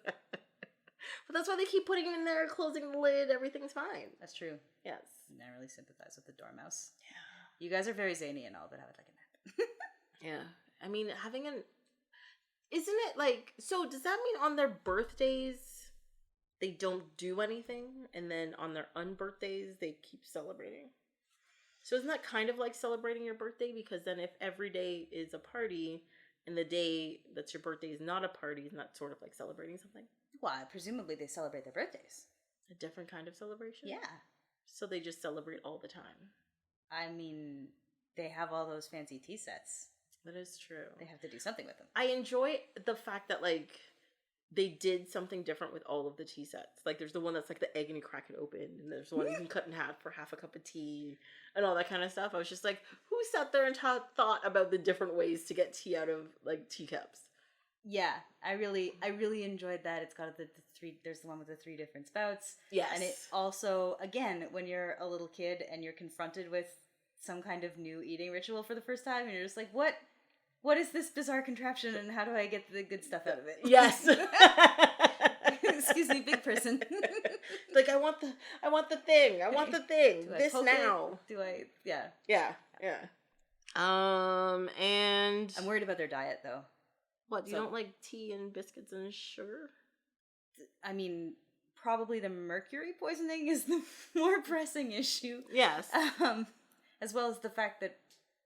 But that's why they keep putting him in there, closing the lid, everything's fine. That's true. Yes. And I really sympathize with the dormouse. Yeah. You guys are very zany and all, but I would like a nap. Yeah. I mean, isn't it like, so does that mean on their birthdays they don't do anything, and then on their unbirthdays they keep celebrating? So isn't that kind of like celebrating your birthday? Because then if every day is a party and the day that's your birthday is not a party, isn't that sort of like celebrating something? Well, presumably they celebrate their birthdays. A different kind of celebration? Yeah. So they just celebrate all the time. I mean, they have all those fancy tea sets. That is true. They have to do something with them. I enjoy the fact that, like, they did something different with all of the tea sets. Like, there's the one that's like the egg and you crack it open, and there's the one you can cut in half for half a cup of tea, and all that kind of stuff. I was just like, who sat there and thought about the different ways to get tea out of, like, teacups? Yeah, I really enjoyed that. It's got the three. There's the one with the three different spouts. Yes. And it also, again, when you're a little kid and you're confronted with some kind of new eating ritual for the first time, and you're just like, what is this bizarre contraption, and how do I get the good stuff out of it? Yes. Excuse me, big person. Like, I want the thing. I want the thing. This now. It? Do I? Yeah. Yeah. Yeah. And I'm worried about their diet, though. What, you don't like tea and biscuits and sugar? I mean, probably the mercury poisoning is the more pressing issue. Yes. As well as the fact that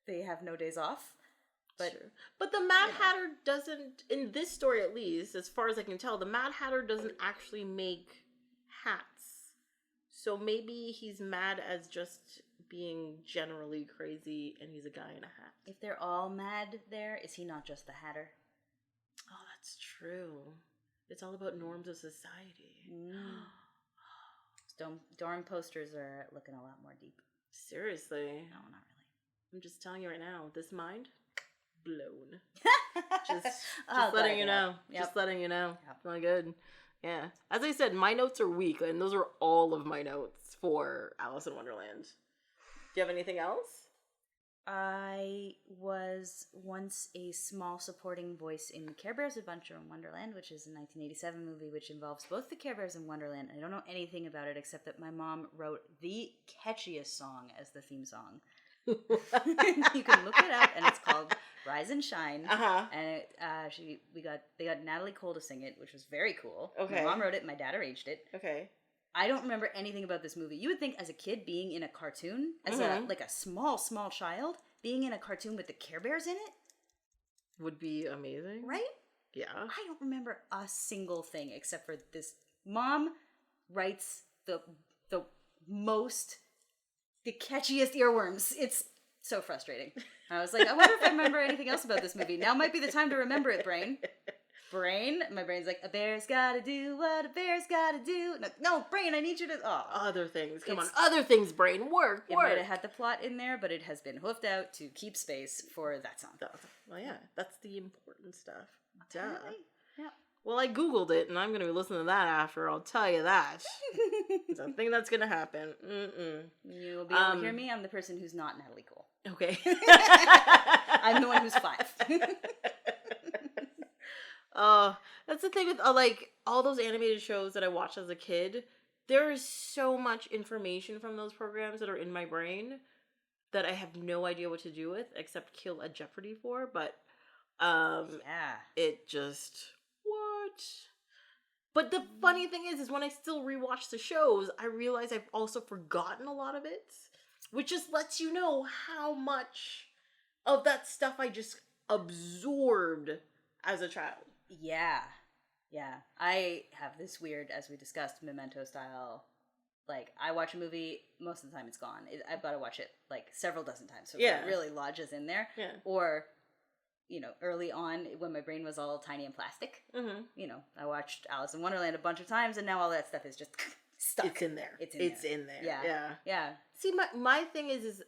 they have no days off. But, sure. But the Mad Hatter doesn't, in this story at least, as far as I can tell, the Mad Hatter doesn't actually make hats. So maybe he's mad as just being generally crazy and he's a guy in a hat. If they're all mad there, is he not just the Hatter? Oh, that's true. It's all about norms of society. Dorm posters are looking a lot more deep. Seriously? No, not really. I'm just telling you right now, this mind, blown. just Oh, letting you know. Yep. Just letting you know. Yep. Really good. Yeah. As I said, my notes are weak, and those are all of my notes for Alice in Wonderland. Do you have anything else? I was once a small supporting voice in The Care Bears Adventure in Wonderland, which is a 1987 movie which involves both the Care Bears and Wonderland. I don't know anything about it except that my mom wrote the catchiest song as the theme song. You can look it up, and it's called Rise and Shine. Uh-huh. And they got Natalie Cole to sing it, which was very cool. Okay. My mom wrote it, my dad arranged it. Okay. I don't remember anything about this movie. You would think as a kid being in a cartoon, as a small child, being in a cartoon with the Care Bears in it would be amazing. Right? Yeah. I don't remember a single thing except for this. Mom writes the catchiest earworms. It's so frustrating. I was like, I wonder if I remember anything else about this movie. Now might be the time to remember it, brain. My brain's like, a bear's gotta do what a bear's gotta do. No, brain, I need you to... Oh. Other things. Come on. Other things, brain. Work. It might have had the plot in there, but it has been hoofed out to keep space for that song. Well, yeah. That's the important stuff. Apparently. Duh. Yeah. Well, I Googled it, and I'm going to be listening to that after. I'll tell you that. It's a thing that's going to happen. You'll be able to hear me. I'm the person who's not Natalie Cole. Okay. I'm the one who's 5. That's the thing with like all those animated shows that I watched as a kid. There is so much information from those programs that are in my brain that I have no idea what to do with except kill a Jeopardy for. But it just what? But the funny thing is when I still rewatch the shows, I realize I've also forgotten a lot of it, which just lets you know how much of that stuff I just absorbed as a child. Yeah. I have this weird, as we discussed, Memento style. Like, I watch a movie, most of the time it's gone. I've got to watch it, like, several dozen times. So it really lodges in there. Yeah. Or, early on, when my brain was all tiny and plastic, I watched Alice in Wonderland a bunch of times, and now all that stuff is just stuck. It's in there. It's in there. Yeah. See, my thing is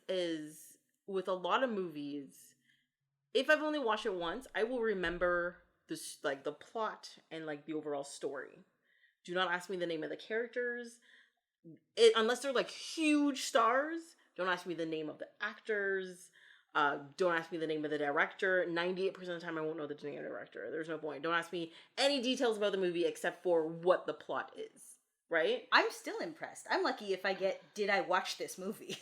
with a lot of movies, if I've only watched it once, I will remember this, like, the plot and, like, the overall story. Do not ask me the name of the characters. Unless they're, like, huge stars, don't ask me the name of the actors. Don't ask me the name of the director. 98% of the time, I won't know the name of the director. There's no point. Don't ask me any details about the movie except for what the plot is. Right? I'm still impressed. I'm lucky if I get, did I watch this movie?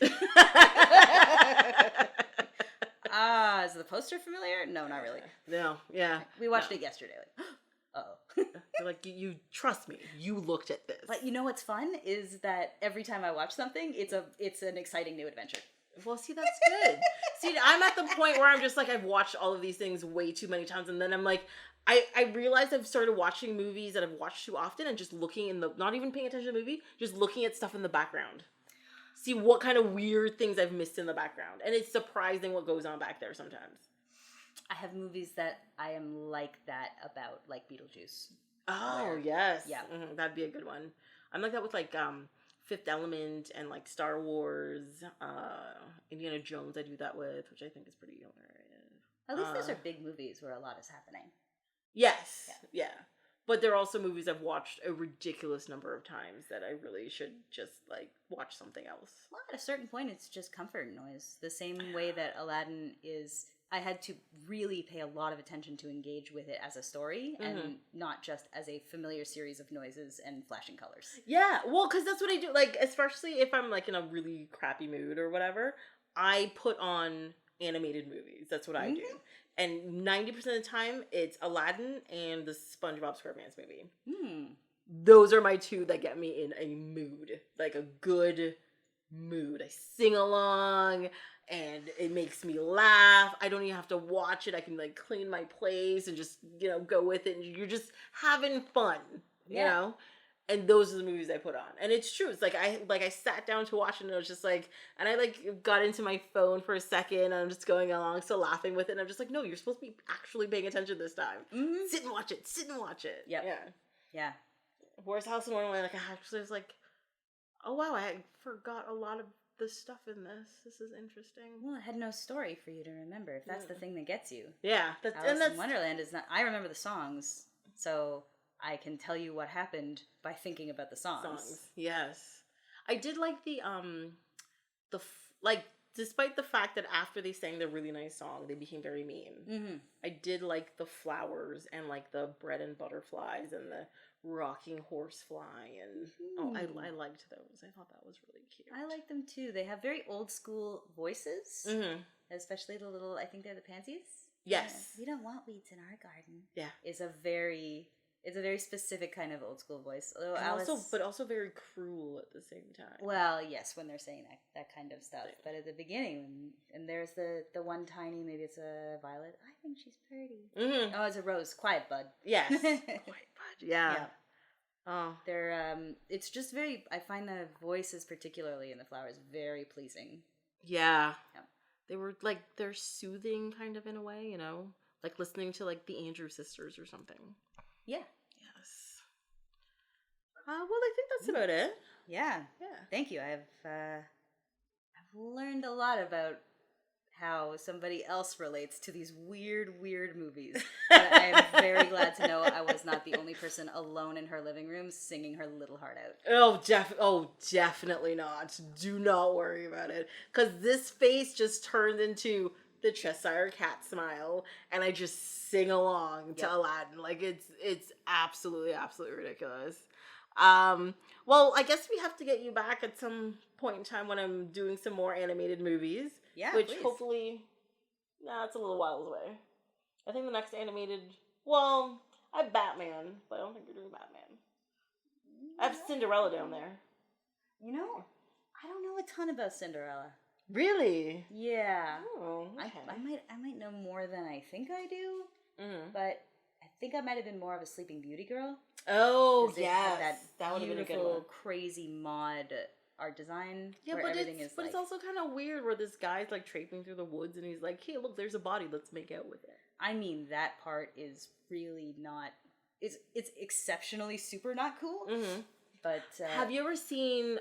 Is the poster familiar? No, not really. No, yeah. We watched it yesterday. Like, uh-oh. You're like, you trust me. You looked at this. But you know what's fun is that every time I watch something, it's an exciting new adventure. Well, see, that's good. See, I'm at the point where I'm just like, I've watched all of these things way too many times, and then I'm like, I realized I've started watching movies that I've watched too often and just looking in not even paying attention to the movie, just looking at stuff in the background. See what kind of weird things I've missed in the background. And it's surprising what goes on back there sometimes. I have movies that I am like that about, like Beetlejuice. Oh, yes. Yeah. Mm-hmm. That'd be a good one. I'm like that with, like, Fifth Element and, like, Star Wars, Indiana Jones I do that with, which I think is pretty hilarious. At least those are big movies where a lot is happening. Yes, yeah. But there are also movies I've watched a ridiculous number of times that I really should just, like, watch something else. Well, at a certain point, it's just comfort noise. The same way that Aladdin is... I had to really pay a lot of attention to engage with it as a story and not just as a familiar series of noises and flashing colors. Yeah, well, because that's what I do. Like, especially if I'm, like, in a really crappy mood or whatever, I put on animated movies. That's what I do. And 90% of the time, it's Aladdin and the SpongeBob SquarePants movie. Those are my two that get me in a mood. Like, a good mood. I sing along, and it makes me laugh. I don't even have to watch it. I can, like, clean my place and just, you know, go with it. And you're just having fun, you know? And those are the movies I put on. And it's true. It's like I sat down to watch it and I was just like, and I like got into my phone for a second and I'm just going along, still laughing with it. And I'm just like, no, you're supposed to be actually paying attention this time. Sit and watch it. Sit and watch it. Yep. Yeah. Whereas House of Wonderland, like, I actually was like, oh wow, I forgot a lot of the stuff in this. This is interesting. Well, it had no story for you to remember. If that's the thing that gets you. Yeah. Alice in Wonderland is not... I remember the songs, so... I can tell you what happened by thinking about the songs. Yes. I did like despite the fact that after they sang the really nice song, they became very mean. I did like the flowers and like the bread and butterflies and the rocking horsefly and I liked those. I thought that was really cute. I like them too. They have very old school voices, especially the little, I think they're the pansies. Yes. Yeah. We don't want weeds in our garden. Yeah. It's a very specific kind of old school voice. Although but also very cruel at the same time. Well, yes, when they're saying that kind of stuff. But at the beginning, and there's the one tiny, maybe it's a violet. I think she's pretty. Oh, it's a rose. Quiet bud. Yes. Quiet bud. Yeah. Oh. They're it's just very... I find the voices, particularly in the flowers, very pleasing. Yeah. They were like, they're soothing kind of in a way, you know? Like listening to like the Andrews sisters or something. Yeah. Yes. Well, I think that's about it. Yeah. Thank you. I've learned a lot about how somebody else relates to these weird movies. But I am very glad to know I was not the only person alone in her living room singing her little heart out. Oh, definitely not. Do not worry about it. Because this face just turned into the Cheshire Cat smile, and I just sing along to Aladdin. Like, it's absolutely ridiculous. Well, I guess we have to get you back at some point in time when I'm doing some more animated movies. Yeah, which please. Hopefully, it's a little while away. I think the next animated, well, I have Batman, but I don't think you're doing Batman. I have Cinderella down there. You know, I don't know a ton about Cinderella. Really? Yeah. Oh, okay. I might know more than I think I do. But I think I might have been more of a Sleeping Beauty girl. Oh, yes. That would have been a good one. Beautiful, crazy mod art design. Yeah, but it's also kind of weird where this guy's like traipsing through the woods and he's like, "Hey, look, there's a body. Let's make out with it." I mean, that part is really not. It's exceptionally super not cool. But have you ever seen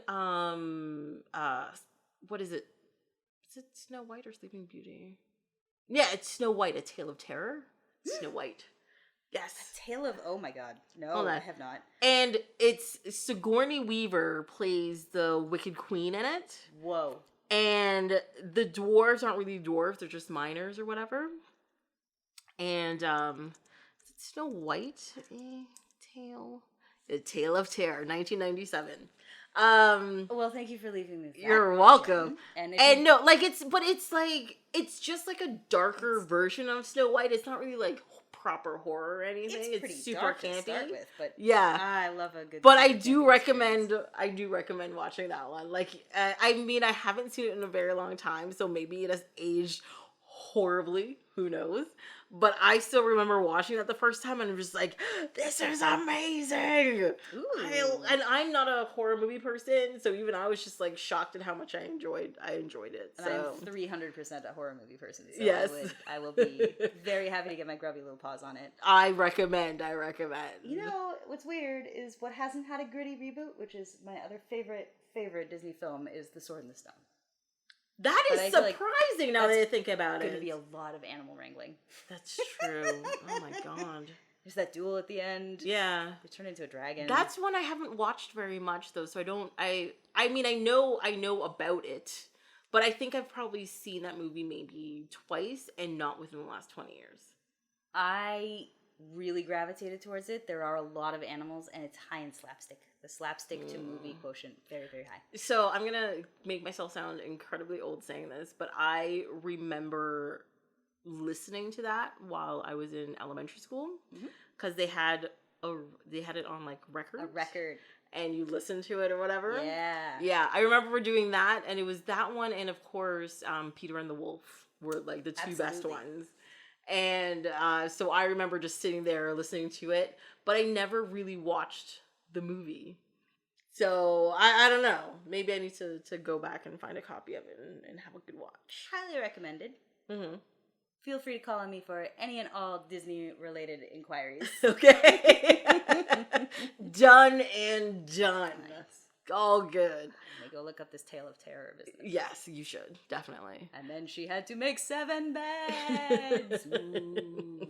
what is it? Is it Snow White or Sleeping Beauty? Yeah, it's Snow White, A Tale of Terror. Snow White. Yes. A Tale of... Oh my god. No, I have not. And it's Sigourney Weaver plays the Wicked Queen in it. Whoa. And the dwarves aren't really dwarves, they're just miners or whatever. And Snow White, A Tale of Terror, 1997. Well, thank you for leaving me. You're welcome. And no, like it's just like a darker version of Snow White. It's not really like proper horror or anything. It's super dark campy. To start with, but yeah, I love a good. But I do recommend watching that one. Like, I mean, I haven't seen it in a very long time, so maybe it has aged horribly. Who knows? But I still remember watching that the first time, and I'm just like, this is amazing. And I'm not a horror movie person, so even I was just like shocked at how much I enjoyed it. And I'm 300% a horror movie person. So yes, I will be very happy to get my grubby little paws on it. I recommend. You know what's weird is what hasn't had a gritty reboot, which is my other favorite Disney film, is The Sword in the Stone. That is surprising now that I think about it. It's going to be a lot of animal wrangling. That's true. Oh my god. There's that duel at the end. Yeah. They turn into a dragon. That's one I haven't watched very much, though, so I mean, I know about it, but I think I've probably seen that movie maybe twice, and not within the last 20 years. I really gravitated towards it. There are a lot of animals, and it's high in slapstick. The slapstick to movie quotient, very, very high. So I'm gonna make myself sound incredibly old saying this, but I remember listening to that while I was in elementary school, because they had it on like record. A record. And you listen to it or whatever. Yeah. Yeah, I remember doing that, and it was that one, and of course, Peter and the Wolf were like the two best ones. And so I remember just sitting there listening to it, but I never really watched the movie. So I don't know. Maybe I need to go back and find a copy of it and have a good watch. Highly recommended. Mm-hmm. Feel free to call on me for any and all Disney-related inquiries. Okay. Done and done. Nice. All good. Let me go look up this Tale of Terror business. Yes, you should. Definitely. And then she had to make 7 beds. Ooh.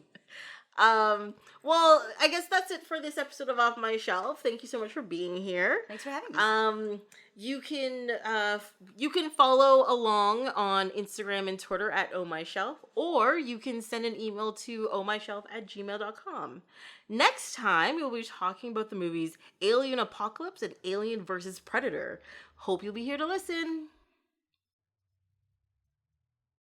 Well, I guess that's it for this episode of Off My Shelf. Thank you so much for being here. Thanks for having me. You can follow along on Instagram and Twitter at ohmyshelf, or you can send an email to ohmyshelf@gmail.com. Next time, we'll be talking about the movies Alien Apocalypse and Alien vs. Predator. Hope you'll be here to listen.